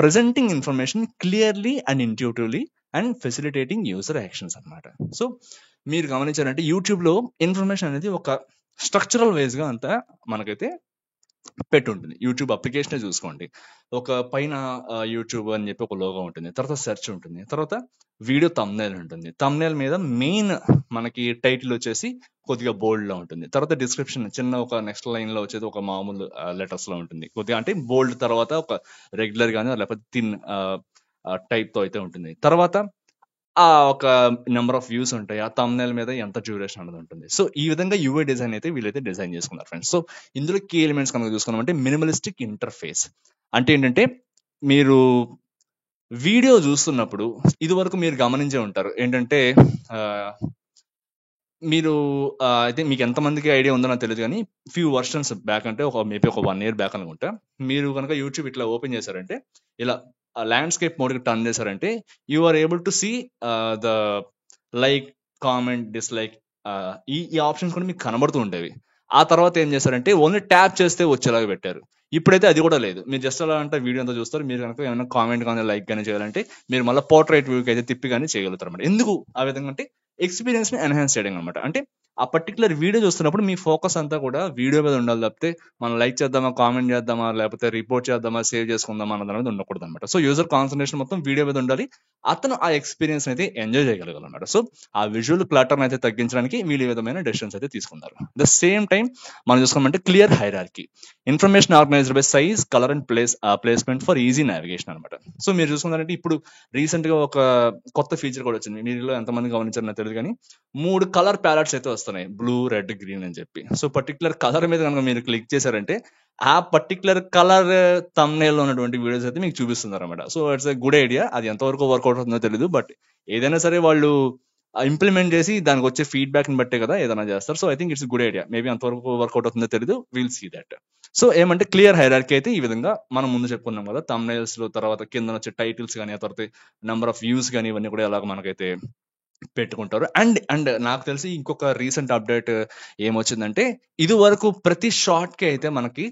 presenting information clearly and intuitively and facilitating user actions అనమాట. సో మీరు గమనించారంటే యూట్యూబ్ లో ఇన్ఫర్మేషన్ అనేది ఒక స్ట్రక్చరల్ వైజ్ గా అంతా మనకైతే పెట్టి ఉంటుంది. యూట్యూబ్ అప్లికేషన్ చూసుకోండి, ఒక పైన యూట్యూబ్ అని చెప్పి ఒక లోగో ఉంటుంది, తర్వాత సెర్చ్ ఉంటుంది, తర్వాత వీడియో థంబ్నైల్ ఉంటుంది. థంబ్నైల్ మీద మెయిన్ మనకి టైటిల్ వచ్చేసి కొద్దిగా బోల్డ్ లో ఉంటుంది, తర్వాత డిస్క్రిప్షన్ చిన్న ఒక నెక్స్ట్ లైన్ లో వచ్చేది ఒక మామూలు లెటర్స్ లో ఉంటుంది, కొద్దిగా అంటే బోల్డ్ తర్వాత ఒక రెగ్యులర్ గానీ లేకపోతే థిన్ టైప్ తో అయితే ఉంటుంది. తర్వాత ఒక నెంబర్ ఆఫ్ వ్యూస్ ఉంటాయి, ఆ థంబ్నైల్ మీద ఎంత డ్యూరేషన్ అనేది ఉంటుంది. సో ఈ విధంగా యూఐ డిజైన్ అయితే వీళ్ళైతే డిజైన్ చేసుకున్నారు ఫ్రెండ్స్. సో ఇందులో కీ ఎలిమెంట్స్ కనుక చూసుకున్నామంటే మినిమలిస్టిక్ ఇంటర్ఫేస్ అంటే ఏంటంటే, మీరు వీడియో చూస్తున్నప్పుడు ఇది వరకు మీరు గమనించే ఉంటారు ఏంటంటే, మీరు అయితే మీకు ఎంతమందికి ఐడియా ఉందో నాకు తెలియదు కానీ ఫ్యూ వర్షన్స్ బ్యాక్ అంటే మేబీ ఒక 1 year బ్యాక్ అనుకుంటా, మీరు కనుక యూట్యూబ్ ఇట్లా ఓపెన్ చేశారంటే ఇలా ల్యాండ్స్కేప్ మోడ్కి టర్న్ చేశారంటే you are able to see the like, comment, dislike, ఈ ఆప్షన్స్ కూడా మీకు కనబడుతూ ఉండేవి. ఆ తర్వాత ఏం చేశారంటే ఓన్లీ ట్యాప్ చేస్తే వచ్చేలాగా పెట్టారు. ఇప్పుడైతే అది కూడా లేదు. మీరు జస్ట్ అలా అంటే వీడియో అంతా చూస్తారు, మీరు కనుక ఏమైనా కామెంట్ కానీ లైక్ కానీ చేయాలంటే మీరు మళ్ళీ పోర్ట్రైట్ వ్యూకి అయితే తిప్పి కానీ చేయగలుగుతారు అనమాట. ఎందుకు ఆ విధంగా అంటే ఎక్స్పీరియన్స్ ని ఎన్హాన్స్ చేయడం అనమాట. అంటే ఆ పర్టికులర్ వీడియో చూస్తున్నప్పుడు మీ ఫోకస్ అంతా కూడా వీడియో మీద ఉండాలి తప్పితే మనం లైక్ చేద్దామా, కామెంట్ చేద్దామా, లేకపోతే రిపోర్ట్ చేద్దామా, సేవ్ చేసుకుందామా అన్నది అనేది ఉండకూడదు అనమాట. సో యూజర్ కాన్సన్ట్రేషన్ మొత్తం వీడియో మీద ఉండాలి, అతను ఆ ఎక్స్పీరియన్స్ అయితే ఎంజాయ్ చేయగలగాలన్నమాట. సో ఆ విజువల్ క్లటర్ అయితే తగ్గించడానికి వీళ్ళు విధమైన డెసిషన్స్ అయితే తీసుకున్నారు. ద సేమ్ టైం మనం చూసుకోమంటే clear hierarchy, information organized by size, colour and placement for easy navigation అనమాట. సో మీరు చూసుకున్నారంటే ఇప్పుడు రీసెంట్ గా ఒక కొత్త ఫీచర్ కూడా వచ్చింది, మీలో ఎంతమంది గమనించారు నాకు తెలియదు కానీ 3 కలర్ ప్యాలెట్స్ అయితే వస్తున్నాయి, బ్లూ, రెడ్, గ్రీన్ అని చెప్పి. సో పర్టికులర్ కలర్ మీద కనుక మీరు క్లిక్ చేశారంటే ఆ పర్టికులర్ కలర్ థంబ్నైల్ లో ఉన్నటువంటి వీడియోస్ అయితే మీకు చూపిస్తున్నారు అనమాట. So it's a good idea. అది ఎంతవరకు వర్కౌట్ అవుతుందో తెలియదు, బట్ ఏదైనా సరే వాళ్ళు ఇంప్లిమెంట్ చేసి దానికి వచ్చే ఫీడ్బ్యాక్ ని బట్టే కదా ఏదైనా చేస్తారు. So I think it's good idea. Maybe అంతవరకు వర్కౌట్ అవుతుందో తెలియదు, విల్ సీ దట్. సో ఏమంటే క్లియర్ హైరార్కీ అయితే ఈ విధంగా మనం ముందు చెప్పుకున్నాం కదా, thumbnails లో తర్వాత కింద వచ్చే టైటిల్స్ కానీ, ఆ తర్వాత నెంబర్ ఆఫ్ వ్యూస్ కానీ, ఇవన్నీ కూడా ఎలాగ మనకైతే పెట్టుకుంటారు. అండ్ అండ్ నాకు తెలిసి ఇంకొక రీసెంట్ అప్డేట్ ఏమొచ్చిందంటే, ఇది వరకు ప్రతి షార్ట్ కి అయితే మనకి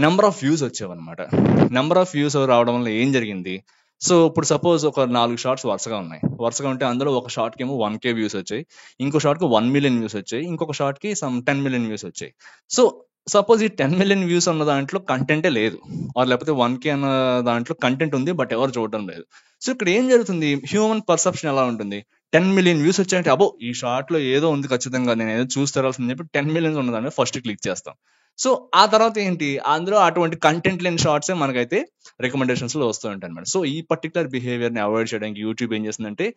నెంబర్ ఆఫ్ వ్యూస్ వచ్చేవన్నమాట. నెంబర్ ఆఫ్ వ్యూస్ రావడం వల్ల ఏం జరిగింది, సో ఇప్పుడు సపోజ్ ఒక 4 షార్ట్స్ వరుసగా ఉన్నాయి. వరుసగా ఉంటే అందులో ఒక షార్ట్ కి ఏమో 1K వ్యూస్ వచ్చాయి, ఇంకో షార్ట్ కి 1 million వ్యూస్ వచ్చాయి, ఇంకొక షార్ట్ కి సమ్ 10 million వ్యూస్ వచ్చాయి. సో సపోజ్ ఈ 10 million వ్యూస్ అన్న దాంట్లో కంటెంటే లేదు, ఆర్ లేకపోతే 1K అన్న దాంట్లో కంటెంట్ ఉంది బట్ ఎవరు చూడడం లేదు. సో ఇక్కడ ఏం జరుగుతుంది, హ్యూమన్ పర్సెప్షన్ ఎలా ఉంటుంది, 10 million వ్యూస్ వచ్చాయంటే అబో ఈ షార్ట్ లో ఏదో ఉంది ఖచ్చితంగా, నేను ఏదో చూసి తెరాల్సిందని చెప్పి 10 millions ఉన్నదాన్ని ఫస్ట్ క్లిక్ చేస్తాం. సో ఆ తర్వాత ఏంటి, అందులో అటువంటి కంటెంట్ లేని షార్ట్సే మనకైతే రికమెండేషన్స్ లో వస్తూ ఉంటాయి అనమాట. సో ఈ పర్టికులర్ బిహేవియర్ ని అవాయిడ్ చేయడానికి యూట్యూబ్ ఏం చేస్తుందంటే,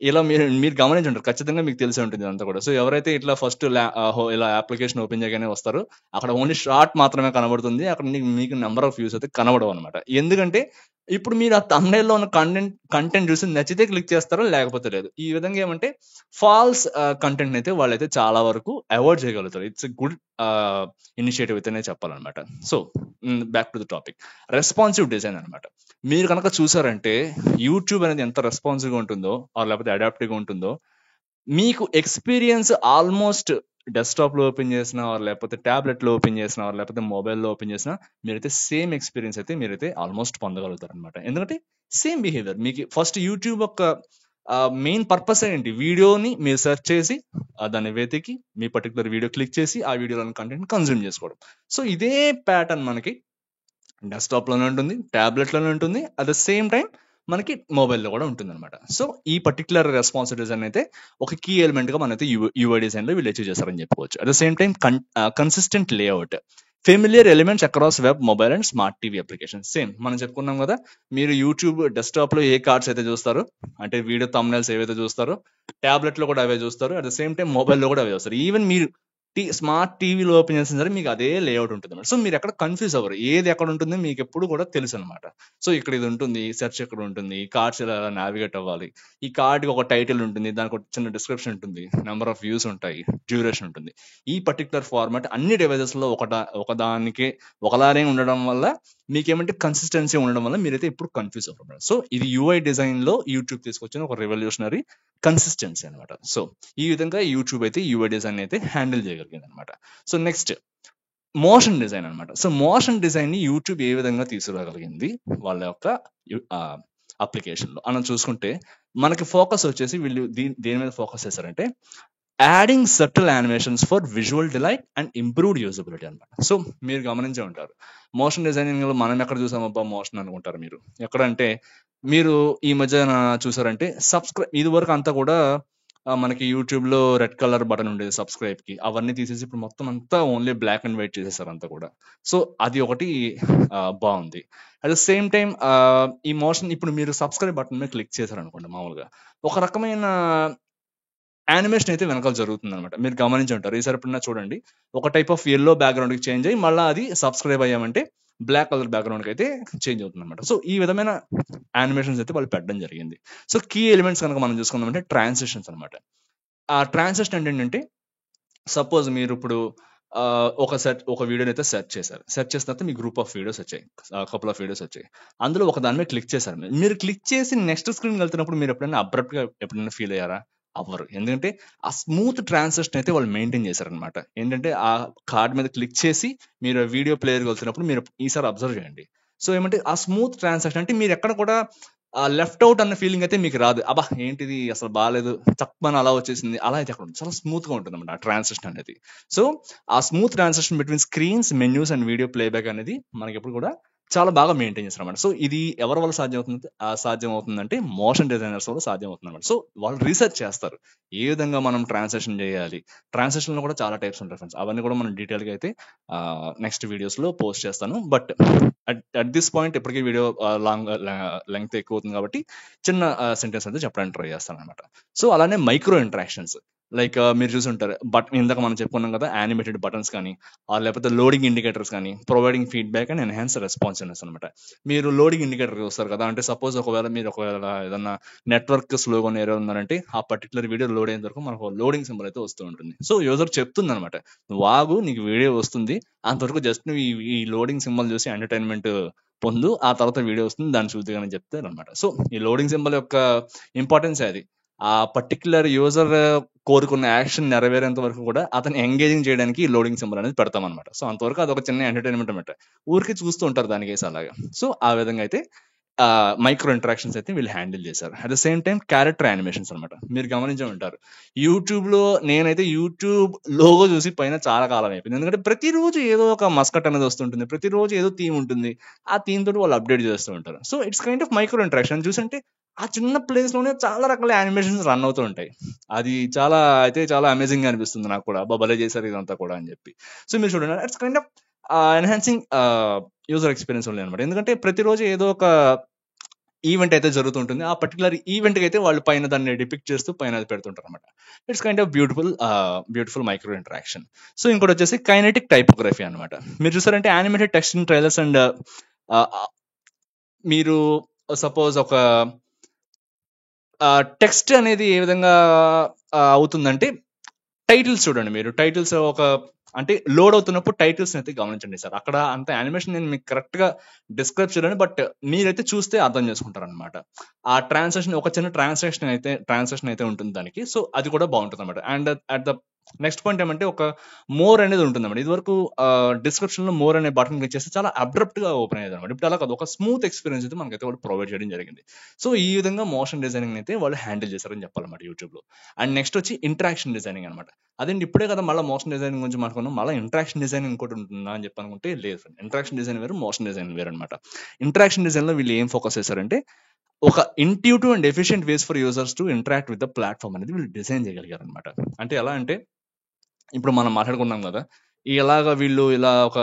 ఇలా మీరు గమనించుంటారు, ఖచ్చితంగా మీకు తెలిసి ఉంటుంది అంతా కూడా. సో ఎవరైతే ఇట్లా ఫస్ట్ ఇలా అప్లికేషన్ ఓపెన్ చేయగానే వస్తారో, అక్కడ ఓన్లీ షార్ట్ మాత్రమే కనబడుతుంది, అక్కడ మీకు నెంబర్ ఆఫ్ వ్యూస్ అయితే కనబడవు అనమాట. ఎందుకంటే ఇప్పుడు మీరు ఆ thumbnail లో ఉన్న కంటెంట్ చూసి నచ్చితే క్లిక్ చేస్తారో, లేకపోతే లేదు. ఈ విధంగా ఏమంటే ఫాల్స్ కంటెంట్ అయితే వాళ్ళైతే చాలా వరకు అవాయిడ్ చేయగలుగుతారు. ఇట్స్ గుడ్ ఇనిషియేటివ్ అయితేనే చెప్పాలన్నమాట. So back to the topic, responsive design అనమాట. మీరు కనుక చూసారంటే యూట్యూబ్ అనేది ఎంత రెస్పాన్సివ్ గా ఉంటుందో, లేకపోతే అడాప్టివ్ గా ఉంటుందో, మీకు ఎక్స్పీరియన్స్ ఆల్మోస్ట్ డెస్క్టాప్ లో ఓపెన్ చేసినా, లేకపోతే ట్యాబ్లెట్ లో ఓపెన్ చేసినా, లేకపోతే మొబైల్లో ఓపెన్ చేసినా, మీరైతే సేమ్ ఎక్స్పీరియన్స్ అయితే మీరైతే ఆల్మోస్ట్ పొందగలుగుతారు అనమాట. ఎందుకంటే సేమ్ బిహేవియర్. మీకు ఫస్ట్ యూట్యూబ్ యొక్క మెయిన్ పర్పస్ ఏంటి, వీడియోని మీరు సెర్చ్ చేసి దాన్ని వెతికి మీ పర్టికులర్ వీడియో క్లిక్ చేసి ఆ వీడియోలోని కంటెంట్ కన్జ్యూమ్ చేసుకోవడం. సో ఇదే ప్యాటర్న్ మనకి డెస్క్టాప్ లోనే ఉంటుంది, ట్యాబ్లెట్ లోనే ఉంటుంది, అట్ ద సేమ్ టైం మనకి మొబైల్లో కూడా ఉంటుంది అనమాట. సో ఈ పర్టికులర్ రెస్పాన్సివ్ డిజైన్ అయితే ఒక కీ ఎలిమెంట్ గా మనైతే యూఐ డిజైన్ లో వీళ్ళు అచీవ్ చేస్తారని చెప్పుకోవచ్చు. At the same time consistent layout, familiar elements across web, mobile and smart TV application. Same మనం చెప్పుకున్నాం కదా, మీరు యూట్యూబ్ డెస్క్టాప్ లో ఏ కార్డ్స్ అయితే చూస్తారో, అంటే వీడియో thumbnails ఏవైతే చూస్తారో, ట్యాబ్లెట్ లో కూడా అవే చూస్తారు, అట్ ద సేమ్ టైం మొబైల్లో కూడా అవే చూస్తారు. ఈవెన్ మీరు స్మార్ట్ టీవీలో ఓపెన్ చేసిన సరే మీకు అదే లేఅవుట్ ఉంటుంది అనమాట. సో మీరు ఎక్కడ కన్ఫ్యూజ్ అవ్వరు, ఏది ఎక్కడ ఉంటుంది మీకు ఎప్పుడు కూడా తెలుసు అనమాట. సో ఇక్కడ ఇది ఉంటుంది, సెర్చ్ ఎక్కడ ఉంటుంది, కార్డ్స్ ఎలా నావిగేట్ అవ్వాలి, ఈ కార్డ్ ఒక టైటిల్ ఉంటుంది, దానికి ఒక చిన్న డిస్క్రిప్షన్ ఉంటుంది, నెంబర్ ఆఫ్ వ్యూస్ ఉంటాయి, డ్యూరేషన్ ఉంటుంది. ఈ పర్టికులర్ ఫార్మాట్ అన్ని డివైజెస్ లో ఒకదానికి ఒకలానే ఉండడం వల్ల మీకేమంటే కన్సిస్టెన్సీ ఉండడం వల్ల మీరైతే ఇప్పుడు కన్ఫ్యూజ్ అవ్వడం. సో ఇది యూఐ డిజైన్ లో యూట్యూబ్ తీసుకొచ్చిన ఒక రెవల్యూషనరీ కన్సిస్టెన్సీ అనమాట. సో ఈ విధంగా యూట్యూబ్ అయితే యూఐ డిజైన్ అయితే హ్యాండిల్ చేయగలిగింది అనమాట. సో నెక్స్ట్ మోషన్ డిజైన్ అనమాట. సో మోషన్ డిజైన్ ని యూట్యూబ్ ఏ విధంగా తీసుకురాగలిగింది వాళ్ళ యొక్క అప్లికేషన్ లో అని చూసుకుంటే, మనకి ఫోకస్ వచ్చేసి వీళ్ళు దేని మీద ఫోకస్ చేశారంటే, adding subtle animations for visual delight and improved usability అనమాట. సో మీరు గమనించే ఉంటారు, మోషన్ డిజైనింగ్ లో మనం ఎక్కడ చూసామబ్బా మోషన్ అనుకుంటారు మీరు. ఎక్కడంటే మీరు ఈ మధ్య చూసారంటే ఇది వరకు అంతా కూడా మనకి యూట్యూబ్ లో రెడ్ కలర్ బటన్ ఉండేది సబ్స్క్రైబ్ కి, అవన్నీ తీసేసి ఇప్పుడు మొత్తం అంతా ఓన్లీ బ్లాక్ అండ్ వైట్ చేసేసారు అంతా కూడా. సో అది ఒకటి బాగుంది. అట్ ద సేమ్ టైం ఈ మోషన్ ఇప్పుడు మీరు సబ్స్క్రైబ్ బటన్ మీద క్లిక్ చేశారు అనుకోండి, మామూలుగా ఒక రకమైన యానిమేషన్ అయితే వెనకాల జరుగుతుంది అనమాట. మీరు గమనించి ఉంటారు, ఈసారి ఎప్పుడన్నా చూడండి, ఒక టైప్ ఆఫ్ ఎల్లో బ్యాక్గ్రౌండ్ కి చేంజ్ అయ్యి మళ్ళీ అది సబ్స్క్రైబ్ అయ్యామంటే బ్లాక్ కలర్ బ్యాక్గ్రౌండ్ కి అయితే చేంజ్ అవుతుంది అనమాట. సో ఈ విధమైన యానిమేషన్స్ అయితే వాళ్ళు పెట్టడం జరిగింది. సో కీ ఎలిమెంట్స్ కనుక మనం చూసుకుందామంటే ట్రాన్సిషన్స్ అనమాట. ఆ ట్రాన్సిషన్ ఏంటంటే, సపోజ్ మీరు ఇప్పుడు ఒక వీడియోని అయితే సెర్చ్ చేశారు, సెర్చ్ చేసిన తర్వాత మీ గ్రూప్ ఆఫ్ వీడియోస్ వచ్చాయి, కపుల్ ఆఫ్ వీడియోస్ వచ్చాయి, అందులో ఒక దాని మీద క్లిక్ చేశారు. మీరు క్లిక్ చేసి నెక్స్ట్ స్క్రీన్ వెళ్తున్నప్పుడు మీరు ఎప్పుడైనా అబ్రప్ట్ గా ఎప్పుడైనా ఫీల్ అయ్యారా? అవ్వరు. ఎందుకంటే ఆ స్మూత్ ట్రాన్సిషన్ అయితే వాళ్ళు మెయింటైన్ చేశారనమాట. ఏంటంటే ఆ కార్డ్ మీద క్లిక్ చేసి మీరు వీడియో ప్లేయర్ వెళ్తున్నప్పుడు మీరు ఈసారి అబ్జర్వ్ చేయండి. సో ఏమంటే ఆ స్మూత్ ట్రాన్సాక్షన్ అంటే మీరు ఎక్కడ కూడా లెఫ్ట్ అవుట్ అన్న ఫీలింగ్ అయితే మీకు రాదు, అబ్బా ఏంటిది అసలు బాగాలేదు తక్కువ అలా వచ్చేసింది, అలా అయితే అక్కడ చాలా స్మూత్ గా ఉంటుంది అనమాట ఆ ట్రాన్సాక్షన్ అనేది. సో ఆ smooth transaction between screens, menus and video playback అనేది మనకి ఎప్పుడు కూడా చాలా బాగా మెయింటైన్ చేస్తారు అనమాట. సో ఇది ఎవరి వల్ల సాధ్యం అవుతుందంటే మోషన్ డిజైనర్స్ వల్ల సాధ్యం అవుతుంది అనమాట. సో వాళ్ళు రీసెర్చ్ చేస్తారు ఏ విధంగా మనం ట్రాన్సాక్షన్ చేయాలి. ట్రాన్సాక్షన్ లో కూడా చాలా టైప్స్ ఉంటాయి ఫ్రెండ్స్, అవన్నీ కూడా మనం డీటెయిల్ గా అయితే నెక్స్ట్ వీడియోస్ లో పోస్ట్ చేస్తాను. బట్ అట్ దిస్ పాయింట్ ఇప్పటికీ వీడియో లెంగ్త్ ఎక్కువ అవుతుంది కాబట్టి చిన్న సెంటెన్స్ అయితే చెప్పడానికి ట్రై చేస్తాను అనమాట. సో అలానే మైక్రో ఇంటరాక్షన్స్, లైక్ మీరు చూసుంటారు, బట్ ఇందాక మనం చెప్పుకున్నాం కదా, యానిమేటెడ్ బటన్స్ కానీ లేకపోతే లోడింగ్ ఇండికేటర్స్ కానీ, providing feedback and enhance responsiveness అనమాట. మీరు లోడింగ్ ఇండికేటర్ చూస్తారు కదా, అంటే సపోజ్ ఒకవేళ ఏదన్నా నెట్వర్క్ స్లోగా ఏరియా ఉన్నారంటే ఆ పర్టికులర్ వీడియో లోడ్ అయిన వరకు మనకు లోడింగ్ సింబల్ అయితే వస్తూ ఉంటుంది. సో యూజర్ చెప్తుంది అనమాట, నువ్వు ఆగు, నీకు వీడియో వస్తుంది, అంతవరకు జస్ట్ నువ్వు ఈ లోడింగ్ సింబల్ చూసి ఎంటర్టైన్మెంట్ పొందు, ఆ తర్వాత వీడియో వస్తుంది, దాన్ని చూద్దామని చెప్తారు అనమాట. సో ఈ లోడింగ్ సింబల్ యొక్క ఇంపార్టెన్స్ అది. ఆ పర్టికులర్ యూజర్ కోరుకున్న యాక్షన్ నెరవేరేంత వరకు కూడా అతను ఎంగేజింగ్ చేయడానికి ఈ లోడింగ్ సింబల్ అనేది పెడతాం అనమాట. సో అంతవరకు అదొక చిన్న ఎంటర్టైన్మెంట్ అనమాట, ఊరికి చూస్తూ ఉంటారు దానికి వేసి అలాగా. సో ఆ విధంగా అయితే మైక్రో ఇంటరాక్షన్స్ అయితే వీళ్ళు హ్యాండిల్ చేశారు. At the same time character animations అనమాట. మీరు గమనించే ఉంటారు, యూట్యూబ్ లో నేనైతే యూట్యూబ్ లోగో చూసి పైన చాలా కాలం అయిపోయింది. ఎందుకంటే ప్రతిరోజు ఏదో ఒక మస్కట్ అనేది వస్తుంటుంది, ప్రతిరోజు ఏదో థీమ్ ఉంటుంది, ఆ థీమ్ తోటి వాళ్ళు అప్డేట్ చేస్తూ ఉంటారు. So it's kind of micro interaction. చూసంటే ఆ చిన్న ప్లేస్ లోనే చాలా రకాల యానిమేషన్స్ రన్ అవుతూ ఉంటాయి. అది చాలా అమేజింగ్ గా అనిపిస్తుంది నాకు కూడా, భలే చేశారు ఇదంతా కూడా అని చెప్పి. సో మీరు చూడండి, it's kind of enhancing user experience ఉంది అనమాట. ఎందుకంటే ప్రతిరోజు ఏదో ఒక ఈవెంట్ అయితే జరుగుతుంటుంది, ఆ పర్టికులర్ ఈవెంట్ కి అయితే వాళ్ళు పైన దాన్ని డిపిక్ట్ చేస్తూ పైన అది పెడుతుంటారు అనమాట. It's kind of beautiful micro interaction. So ఇంకోటి వచ్చేసి కైనెటిక్ టైపోగ్రఫీ అనమాట. మీరు చూసారంటే animated text in trailers and మీరు సపోజ్ ఒక టెక్స్ట్ అనేది ఏ విధంగా అవుతుందంటే, టైటిల్స్ చూడండి, మీరు టైటిల్స్ అంటే లోడ్ అవుతున్నప్పుడు టైటిల్స్ అయితే గమనించండి సార్. అక్కడ అంత యానిమేషన్ నేను మీకు కరెక్ట్ గా డిస్క్రైబ్ చేయలేను, బట్ మీరైతే చూస్తే అర్థం చేసుకుంటారు అనమాట. ఆ ట్రాన్సాక్షన్, ఒక చిన్న ట్రాన్సాక్షన్ అయితే ఉంటుంది దానికి. సో అది కూడా బాగుంటుంది అనమాట. And at the next point ఏమంటే, ఒక మోర్ అనేది ఉంటుంది అనమాట. ఇది వరకు డిస్క్రిప్షన్ లో మోర్ అనే బటన్ క్లిక్ చేస్తే చాలా అబ్రప్ట్ గా ఓపెన్ అయ్యేది అనమాట. ఇప్పుడు అలా కాదు, ఒక స్మూత్ ఎక్స్పీరియన్స్ అయితే మనకైతే వాళ్ళు ప్రొవైడ్ చేయడం జరిగింది. సో ఈ విధంగా మోషన్ డిజైనింగ్ అయితే వాళ్ళు హ్యాండిల్ చేశారని చెప్పాలన్నమాట యూట్యూబ్ లో. అండ్ నెక్స్ట్ వచ్చి ఇంటరాక్షన్ డిజైనింగ్ అనమాట. అదేంటి ఇప్పుడే కదా మళ్ళీ మోషన్ డిజైనింగ్ గురించి మాట్లాడుకున్నాం, మళ్ళీ ఇంటరాక్షన్ డిజైన్ ఇంకోటి ఉంటుందా అని చెప్పి అనుకుంటే లేదు. ఇంటరాక్షన్ డిజైన్ వేరు, మోషన్ డిజైన్ వేరు అనమాట. ఇంటరాక్షన్ డిజైన్ లో వీళ్ళు ఏం ఫోకస్ చేశారంటే, ఒక intuitive and efficient ways for users to interact with the platform అనేది వీళ్ళు డిజైన్ చేయగలిగారు అనమాట. అంటే ఎలా అంటే, ఇప్పుడు మనం మాట్లాడుకున్నాం కదా, ఇలాగా వీళ్ళు ఇలా ఒక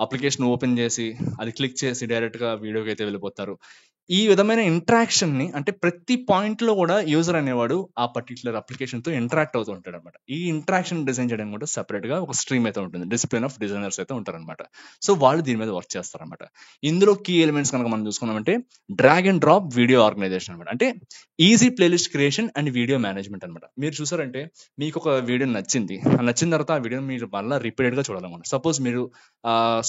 అప్లికేషన్ ఓపెన్ చేసి అది క్లిక్ చేసి డైరెక్ట్ గా వీడియోకి అయితే వెళ్ళిపోతారు. ఈ విధమైన ఇంటరాక్షన్ ని, అంటే ప్రతి పాయింట్ లో కూడా యూజర్ అనేవాడు ఆ పర్టికులర్ అప్లికేషన్ తో ఇంటరాక్ట్ అవుతూ ఉంటాడు అనమాట. ఈ ఇంటరాక్షన్ డిజైన్ చేయడం కూడా సెపరేట్ గా ఒక స్ట్రీమ్ అయితే ఉంటుంది, డిసిప్లిన్ ఆఫ్ డిజైనర్స్ అయితే ఉంటారు అనమాట. సో వాళ్ళు దీని మీద వర్క్ చేస్తారనమాట. ఇందులో కీ ఎలిమెంట్స్ కనుక మనం చూసుకున్నామంటే, drag and drop video organization అనమాట. అంటే easy playlist creation and video management అనమాట. మీరు చూసారంటే, మీకు ఒక వీడియో నచ్చిన తర్వాత ఆ వీడియో మీరు మళ్ళీ రిపీటెడ్ గా చూడాలన్నమాట. సపోజ్ మీరు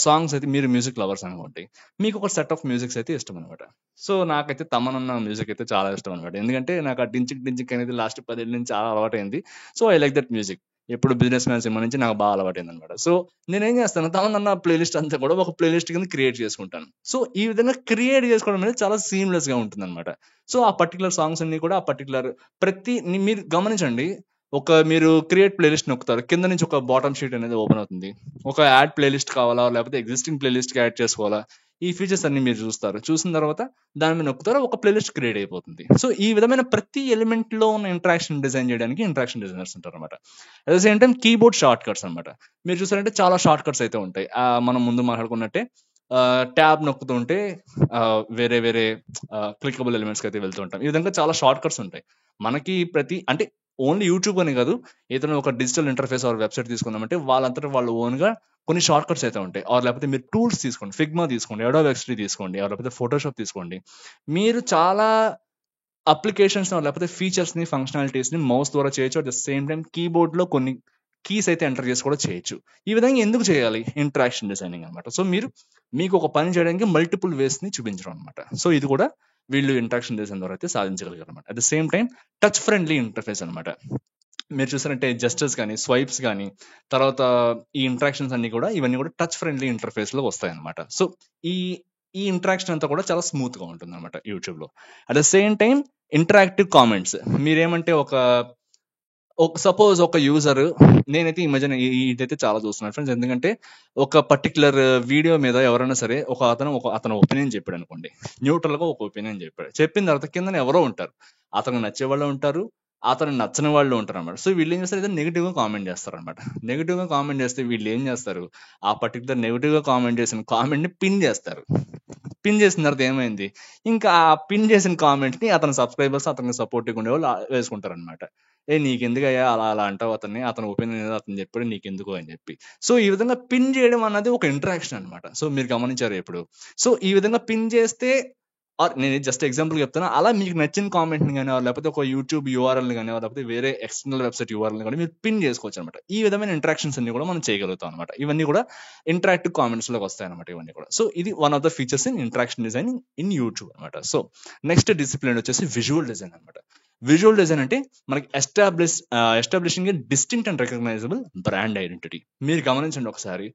సాంగ్స్ అయితే, మీరు మ్యూజిక్ లవర్స్ అనుకోండి, మీకు ఒక సెట్ ఆఫ్ మ్యూజిక్స్ అయితే ఇష్టం అనమాట. సో నాకైతే తమన్ మ్యూజిక్ అయితే చాలా ఇష్టం అనమాట. ఎందుకంటే నాకు ఆ డించిక్ అనేది లాస్ట్ 10 ఏళ్ళ నుంచి చాలా అలవాటైంది. So I like that music. ఎప్పుడు బిజినెస్ మ్యాన్ సినిమా నుంచి నాకు బాగా అలవాటైంది అనమాట. సో నేనేం చేస్తాను, తమన్ ప్లేలిస్ట్ అంతా కూడా ఒక ప్లేలిస్ట్ కింద క్రియేట్ చేసుకుంటాను. సో ఈ విధంగా క్రియేట్ చేసుకోవడం అనేది చాలా సీమ్లెస్ గా ఉంటుంది అనమాట. సో ఆ పర్టికులర్ సాంగ్స్ అన్ని కూడా ఆ పర్టికులర్ మీరు గమనించండి, మీరు క్రియేట్ ప్లేలిస్ట్ నొక్కుతారు, కింద నుంచి ఒక బాటమ్ షీట్ అనేది ఓపెన్ అవుతుంది. ఒక యాడ్ ప్లేలిస్ట్ కావాలా, లేకపోతే ఎగ్జిస్టింగ్ ప్లేలిస్ట్ కి యాడ్ చేసుకోవాలా, ఈ ఫీచర్స్ అన్ని మీరు చూసిన తర్వాత దాని మీద నొక్కుతారు, ఒక ప్లేలిస్ట్ క్రియేట్ అయిపోతుంది. సో ఈ విధమైన ప్రతి ఎలిమెంట్ లో ఉన్న ఇంటరాక్షన్ డిజైన్ చేయడానికి ఇంటరాక్షన్ డిజైనర్స్ ఉంటారు అనమాట. At the same time keyboard short cuts అనమాట. మీరు చూసారంటే చాలా షార్ట్ కట్స్ అయితే ఉంటాయి. మనం ముందు మాట్లాడుకున్నట్టే ట్యాబ్ నొక్కుతుంటే వేరే వేరే క్లికబుల్ ఎలిమెంట్స్ అయితే వెళ్తూ ఉంటాం. ఈ విధంగా చాలా షార్ట్ కట్స్ ఉంటాయి మనకి. అంటే ఓన్లీ యూట్యూబ్ అని కాదు, ఏదైనా ఒక డిజిటల్ ఇంటర్ఫేస్ ఆర్ వెబ్సైట్ తీసుకున్నామంటే వాళ్ళంతటా వాళ్ళు ఓన్ గా కొన్ని షార్ట్ కట్స్ అయితే ఉంటాయి. లేకపోతే మీరు టూల్స్ తీసుకోండి, ఫిగ్మా తీసుకోండి, అడోబ్ ఎక్స్‌డీ తీసుకోండి, లేకపోతే ఫోటోషాప్ తీసుకోండి. మీరు చాలా అప్లికేషన్స్ లేకపోతే ఫీచర్స్ ని, ఫంక్షనాలిటీస్ ని మౌస్ ద్వారా చేయొచ్చు. At the same time keyboard లో కొన్ని కీస్ అయితే ఎంటర్ చేసి కూడా చేయొచ్చు. ఈ విధంగా ఎందుకు చేయాలి? ఇంటరాక్షన్ డిజైనింగ్ అనమాట. సో మీకు ఒక పని చేయడానికి మల్టిపుల్ వేస్ ని చూపించడం అనమాట. సో ఇది కూడా వీళ్ళు ఇంటరాక్షన్ డిజైన్ ద్వారా అయితే సాధించగలిగారు అనమాట. At the same time touch friendly interface అనమాట. మీరు చూసారంటే జెస్టర్స్ కానీ, స్వైప్స్ కానీ, తర్వాత ఈ ఇంటరాక్షన్స్ అన్ని కూడా ఇవన్నీ కూడా టచ్ ఫ్రెండ్లీ ఇంటర్ఫేస్ లో వస్తాయి అనమాట. సో ఈ ఈ ఇంటరాక్షన్ అంతా కూడా చాలా స్మూత్ గా ఉంటుంది అనమాట యూట్యూబ్ లో. At the same time interactive comments. మీరేమంటే సపోజ్ ఒక యూజర్, నేనైతే ఈ మధ్యన ఇదైతే చాలా చూస్తున్నాను ఫ్రెండ్స్. ఎందుకంటే ఒక పర్టికులర్ వీడియో మీద ఎవరైనా సరే అతను ఒపీనియన్ చెప్పాడు అనుకోండి, న్యూట్రల్ గా ఒక ఒపీనియన్ చెప్పిన తర్వాత కింద ఎవరో ఉంటారు, అతను నచ్చే వాళ్ళు ఉంటారు, అతను నచ్చని వాళ్ళు ఉంటారు అనమాట. సో వీళ్ళు ఏం చేస్తారు, ఏదో నెగిటివ్ గా కామెంట్ చేస్తారు అనమాట. నెగిటివ్ గా కామెంట్ చేస్తే వీళ్ళు ఏం చేస్తారు, ఆ పర్టికులర్ నెగిటివ్ గా కామెంట్ చేసిన కామెంట్ ని పిన్ చేస్తారు. పిన్ చేసిన తర్వాత ఏమైంది, ఇంకా ఆ పిన్ చేసిన కామెంట్ ని అతని సబ్స్క్రైబర్స్, అతనికి సపోర్టివ్ ఉండే వాళ్ళు వేసుకుంటారు అనమాట. నీకెందుకయ్యా అలా అలా అంటావు, అతని ఒపీనియన్ ఏదో అతను చెప్పాడు నీకెందుకు అని చెప్పి. సో ఈ విధంగా పిన్ చేయడం అన్నది ఒక ఇంటరాక్షన్ అనమాట. సో మీరు గమనించారు ఎప్పుడు. సో ఈ విధంగా పిన్ చేస్తే నేను జస్ట్ ఎగ్జాంపుల్ చెప్తాను, అలా మీకు నచ్చిన కామెంట్ కానీ లేకపోతే ఒక యూట్యూబ్ యూఆర్ఎల్ కానీ లేకపోతే వేరే ఎక్స్టర్నల్ వెబ్సైట్ యూఆర్ఎల్ కానీ మీరు పిన్ చేసుకోవచ్చు అనమాట. ఈ విధమైన ఇంటరాక్షన్స్ అన్ని కూడా మనం చేయగలుగుతాం అనమాట. ఇవన్నీ కూడా ఇంటరాక్టివ్ కామెంట్స్ లోకి వస్తాయి అనమాట ఇవన్నీ కూడా. సో ఇది one of the features in interaction design in YouTube అనమాట. సో నెక్స్ట్ డిసిప్లిన్ వచ్చేసి విజువల్ డిజైన్ అనమాట. విజువల్ డిజైన్ అంటే మనకి establishing distinct and recognisable brand identity. మీరు గమనించండి ఒకసారి,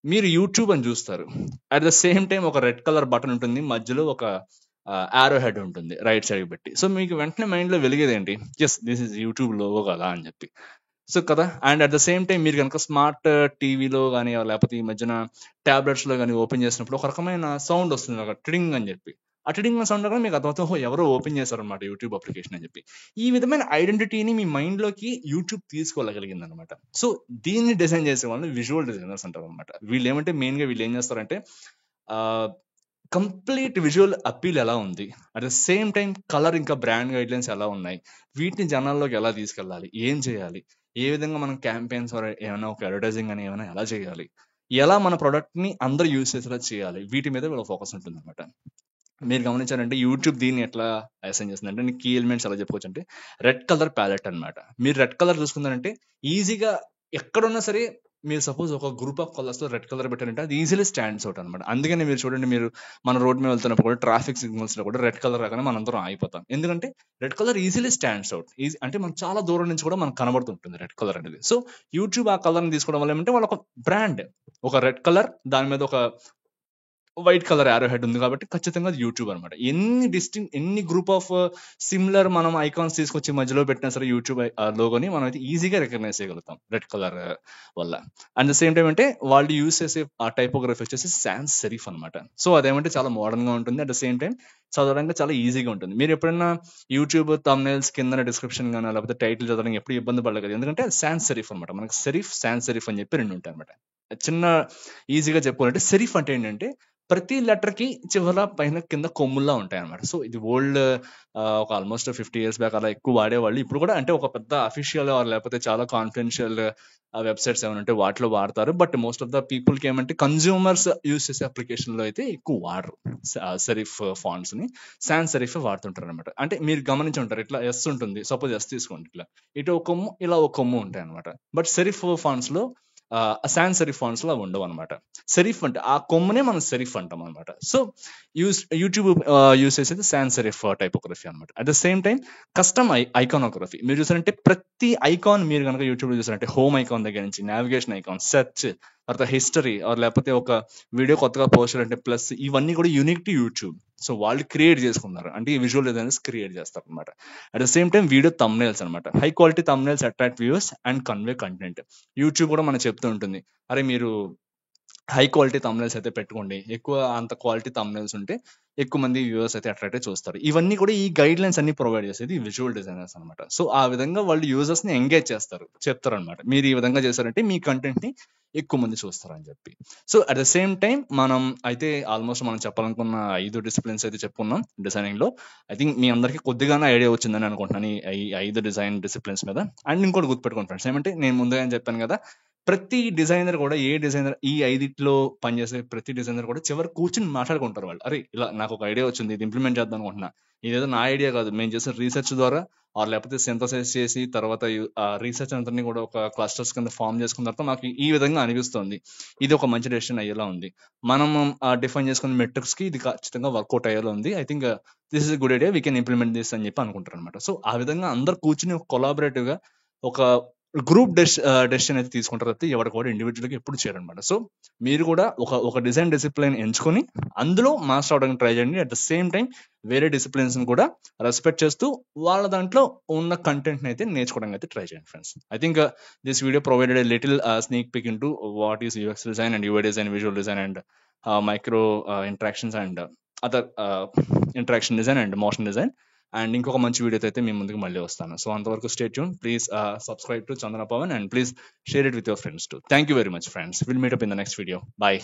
మీరు యూట్యూబ్ అని చూస్తారు, అట్ ద సేమ్ టైం ఒక రెడ్ కలర్ బటన్ ఉంటుంది, మధ్యలో ఒక ఆరో హెడ్ ఉంటుంది రైట్ సైడ్ పెట్టి. సో మీకు వెంటనే మైండ్ లో వెలిగేది ఏంటి, yes this is YouTube logo కదా అని చెప్పి. సో కదా, and at the same time మీరు కనుక స్మార్ట్ టీవీలో కానీ లేకపోతే ఈ మధ్యన టాబ్లెట్స్ లో కానీ ఓపెన్ చేసినప్పుడు ఒక రకమైన సౌండ్ వస్తుంది, ఒక ట్రింగ్ అని చెప్పి. ఆ ట్రింగ్ సౌండ్ కూడా మీకు అర్థమవుతుంది, ఎవరో ఓపెన్ చేశారనమాట యూట్యూబ్ అప్లికేషన్ అని చెప్పి. ఈ విధమైన ఐడెంటిటీని మీ మైండ్ లోకి యూట్యూబ్ తీసుకోగలిగింది అనమాట. సో దీన్ని డిజైన్ చేసే వాళ్ళని విజువల్ డిజైనర్స్ అంటారు అనమాట. వీళ్ళు ఏమంటే మెయిన్ గా వీళ్ళు ఏం చేస్తారంటే కంప్లీట్ విజువల్ అప్పీల్ ఎలా ఉంది, at the same time colour ఇంకా బ్రాండ్ గైడ్ లైన్స్ ఎలా ఉన్నాయి, వీటిని జనాల్లోకి ఎలా తీసుకెళ్ళాలి, ఏం చేయాలి, ఏ విధంగా మనం క్యాంపెయిన్స్ ఏమైనా ఒక అడ్వర్టైజింగ్ అని ఏమైనా ఎలా చేయాలి, ఎలా మన ప్రొడక్ట్ ని అందరూ యూజ్ చేసేలా చేయాలి, వీటి మీద వీళ్ళ ఫోకస్ ఉంటుంది అనమాట. మీరు గమనించారంటే యూట్యూబ్ దీన్ని ఎట్లా అసైన్ చేస్తుంది అంటే కీ ఎలిమెంట్స్ ఎలా చెప్పుకోవచ్చు అంటే రెడ్ కలర్ ప్యాలెట్ అనమాట. మీరు రెడ్ కలర్ చూసుకున్నారంటే ఈజీగా ఎక్కడున్నా సరే, మీరు సపోజ్ ఒక గ్రూప్ ఆఫ్ కలర్స్ లో రెడ్ కలర్ పెట్టారంటే అది ఈజీలీ స్టాండ్స్ అవుట్ అనమాట. అందుకని మీరు చూడండి, మీరు మన రోడ్ మీద వెళ్తున్నప్పుడు కూడా ట్రాఫిక్ సిగ్నల్స్ లో కూడా రెడ్ కలర్ రాగానే మనందరం ఆగిపోతాం. ఎందుకంటే red colour easily stands out. Easy అంటే మనకు చాలా దూరం నుంచి కూడా మనకు కనబడుతుంటుంది రెడ్ కలర్ అనేది. సో యూట్యూబ్ ఆ కలర్ ని తీసుకోవడం వల్ల ఏమంటే వాళ్ళ ఒక బ్రాండ్, ఒక రెడ్ కలర్ దాని మీద ఒక వైట్ కలర్ యారో హెడ్ ఉంది కాబట్టి ఖచ్చితంగా అది యూట్యూబ్ అనమాట. ఎన్ని గ్రూప్ ఆఫ్ సిమిలర్ మనం ఐకాన్స్ తీసుకొచ్చి మధ్యలో పెట్టినా సరే యూట్యూబ్ లోగోని మనం అయితే ఈజీగా రికగ్నైజ్ చేయగలుగుతాం రెడ్ కలర్ వల్ల. అండ్ ద సేమ్ టైం అంటే వాళ్ళు యూజ్ చేసే ఆ టైపోగ్రఫీ వచ్చేసి సాన్స్ సెరిఫ్ అనమాట. సో అదేమంటే చాలా మోడర్న్ గా ఉంటుంది, అట్ ద సేమ్ టైం చదవడానికి చాలా ఈజీగా ఉంటుంది. మీరు ఎప్పుడైనా యూట్యూబ్ థంబ్నెయిల్స్ కింద డిస్క్రిప్షన్ గానీ లేకపోతే టైటిల్ చదవడానికి ఎప్పుడు ఇబ్బంది పడలేదు, ఎందుకంటే సాన్స్ సెరిఫ్ అనమాట. మనకి సెరిఫ్, సాన్స్ సెరిఫ్ అని చెప్పి రెండు ఉంటాయి అనమాట. చిన్న ఈజీగా చెప్పుకోవాలంటే సెరిఫ్ అంటే ఏంటంటే ప్రతి లెటర్ కి చివర పైన కింద కొమ్ముల్లా ఉంటాయి అనమాట. సో ఇది ఓల్డ్ ఒక ఆల్మోస్ట్ 50 years బ్యాక్ అలా ఎక్కువ వాడేవాళ్ళు. ఇప్పుడు కూడా అంటే ఒక పెద్ద అఫీషియల్ లేకపోతే చాలా కాన్ఫిడెన్షియల్ వెబ్సైట్స్ ఏమైనా ఉంటే వాటిలో వాడతారు. But most of the people కి ఏమంటే కన్జ్యూమర్స్ యూజ్ చేసే అప్లికేషన్ లో అయితే ఎక్కువ వాడరు సెరిఫ్ ఫాంట్స్ ని, సాన్స్ సెరిఫ్ వాడుతుంటారు అనమాట. అంటే మీరు గమనించి ఉంటారు, ఇట్లా ఎస్ ఉంటుంది, సపోజ్ ఎస్ తీసుకోండి, ఇట్లా ఇటు ఒక కొమ్ము ఇలా ఒక కొమ్ము ఉంటాయి అనమాట. బట్ సెరిఫ్ ఫాంట్స్ లో సాన్స్ సెరిఫ్ ఫాంట్స్ లో ఉండవు అనమాట. సెరిఫ్ అంటే ఆ కొమ్మునే మనం సెరిఫ్ అంటాం అనమాట. సో యూట్యూబ్ యూస్ చేసేది సాన్స్ సెరిఫ్ టైపోగ్రఫీ అనమాట. At the same time custom iconography మీరు చూసారంటే ప్రతి ఐకాన్ మీరు కనుక యూట్యూబ్ లో చూసారంటే హోమ్ ఐకాన్ దగ్గర నుంచి నావిగేషన్ ఐకాన్, సెర్చ్, తర్వాత హిస్టరీ లేకపోతే ఒక వీడియో కొత్తగా పోస్ట్ చేయాలంటే ప్లస్, ఇవన్నీ కూడా యూనిక్ టు యూట్యూబ్. సో వాళ్ళు క్రియేట్ చేసుకున్నారు, అంటే ఈ విజువల్ డిజైనర్స్ క్రియేట్ చేస్తారు అనమాట. At the same time video thumbnails అనమాట. High quality thumbnails attract viewers and convey content. YouTube కూడా మనకు చెప్తూ ఉంటుంది, అరే మీరు హై క్వాలిటీ థంబ్నెయిల్స్ అయితే పెట్టుకోండి, ఎక్కువ అంత క్వాలిటీ థంబ్నెయిల్స్ ఉంటే ఎక్కువ మంది వ్యూవర్స్ అయితే అట్రాక్ట్ చూస్తారు. ఇవన్నీ కూడా ఈ గైడ్ లైన్స్ అన్ని ప్రొవైడ్ చేసేది విజువల్ డిజైనర్స్ అనమాట. సో ఆ విధంగా వాళ్ళు యూజర్స్ ని ఎంగేజ్ చేస్తారు, చెప్తారు అనమాట, మీరు ఈ విధంగా చేశారంటే మీ కంటెంట్ ని ఎక్కువ మంది చూస్తారని చెప్పి. So at the same time మనం అయితే ఆల్మోస్ట్ మనం చెప్పాలనుకున్న 5 డిసిప్లిన్స్ అయితే చెప్పుకున్నాం డిజైనింగ్ లో. ఐ థింక్ మీ అందరికి కొద్దిగానే ఐడియా వచ్చిందని అనుకుంటున్నాను ఈ 5 డిజైన్ డిసిప్లిన్స్ మీద. అండ్ ఇంకోటి గుర్తుపెట్టుకోండి ఫ్రెండ్స్, ఏమంటే నేను ముందుగా చెప్పాను కదా, ప్రతి డిజైనర్ కూడా ఈ 5 పనిచేసే ప్రతి డిజైనర్ కూడా చివరి కూర్చుని మాట్లాడుకుంటారు వాళ్ళు. అరే ఇలా నాకు ఒక ఐడియా వచ్చింది, ఇది ఇంప్లిమెంట్ చేద్దాం అనుకుంటున్నా, ఇదేదో నా ఐడియా కాదు, మేము చేసిన రీసెర్చ్ ద్వారా లేకపోతే సింథసైజ్ చేసి తర్వాత రీసెర్చ్ అంతా కూడా ఒక క్లస్టర్స్ కింద ఫామ్ చేసుకున్న తర్వాత మాకు ఈ విధంగా అనిపిస్తుంది, ఇది ఒక మంచి డెసిషన్ అయ్యేలా ఉంది, మనం డిఫైన్ చేసుకున్న మెట్రిక్స్ కి ఇది ఖచ్చితంగా వర్కౌట్ అయ్యేలా ఉంది, I think this is good idea, we can implement this అని చెప్పి అనుకుంటారు అనమాట. సో ఆ విధంగా అందరు కూర్చుని కొలాబరేటివ్ గా ఒక గ్రూప్ డెసిషన్ అయితే తీసుకుంటారు, అయితే ఎవరు కూడా ఇండివిజువల్ గా ఎప్పుడు చేయరనమాట. సో మీరు కూడా ఒక డిజైన్ డిసిప్లిన్ ఎంచుకొని అందులో మాస్టర్ అవడానికి ట్రై చేయండి. అట్ ద సేమ్ టైం వేరే డిసిప్లిన్స్ ని కూడా రెస్పెక్ట్ చేస్తూ వాళ్ళ దాంట్లో ఉన్న కంటెంట్ ని అయితే నేర్చుకోవడానికి అయితే ట్రై చేయండి friends. I think this video provided a little sneak peek into what is UX design and UI design, visual design and micro interactions and other interaction design and motion design. And ఇంకొక మంచి వీడియోతో అయితే మీ ముందుకు మళ్ళీ వస్తాను. సో అంతవరకు stay tune, please subscribe to Chandana Pavan and please share it with your friends too. Thank you very much friends. Will meet up in the next video. Bye.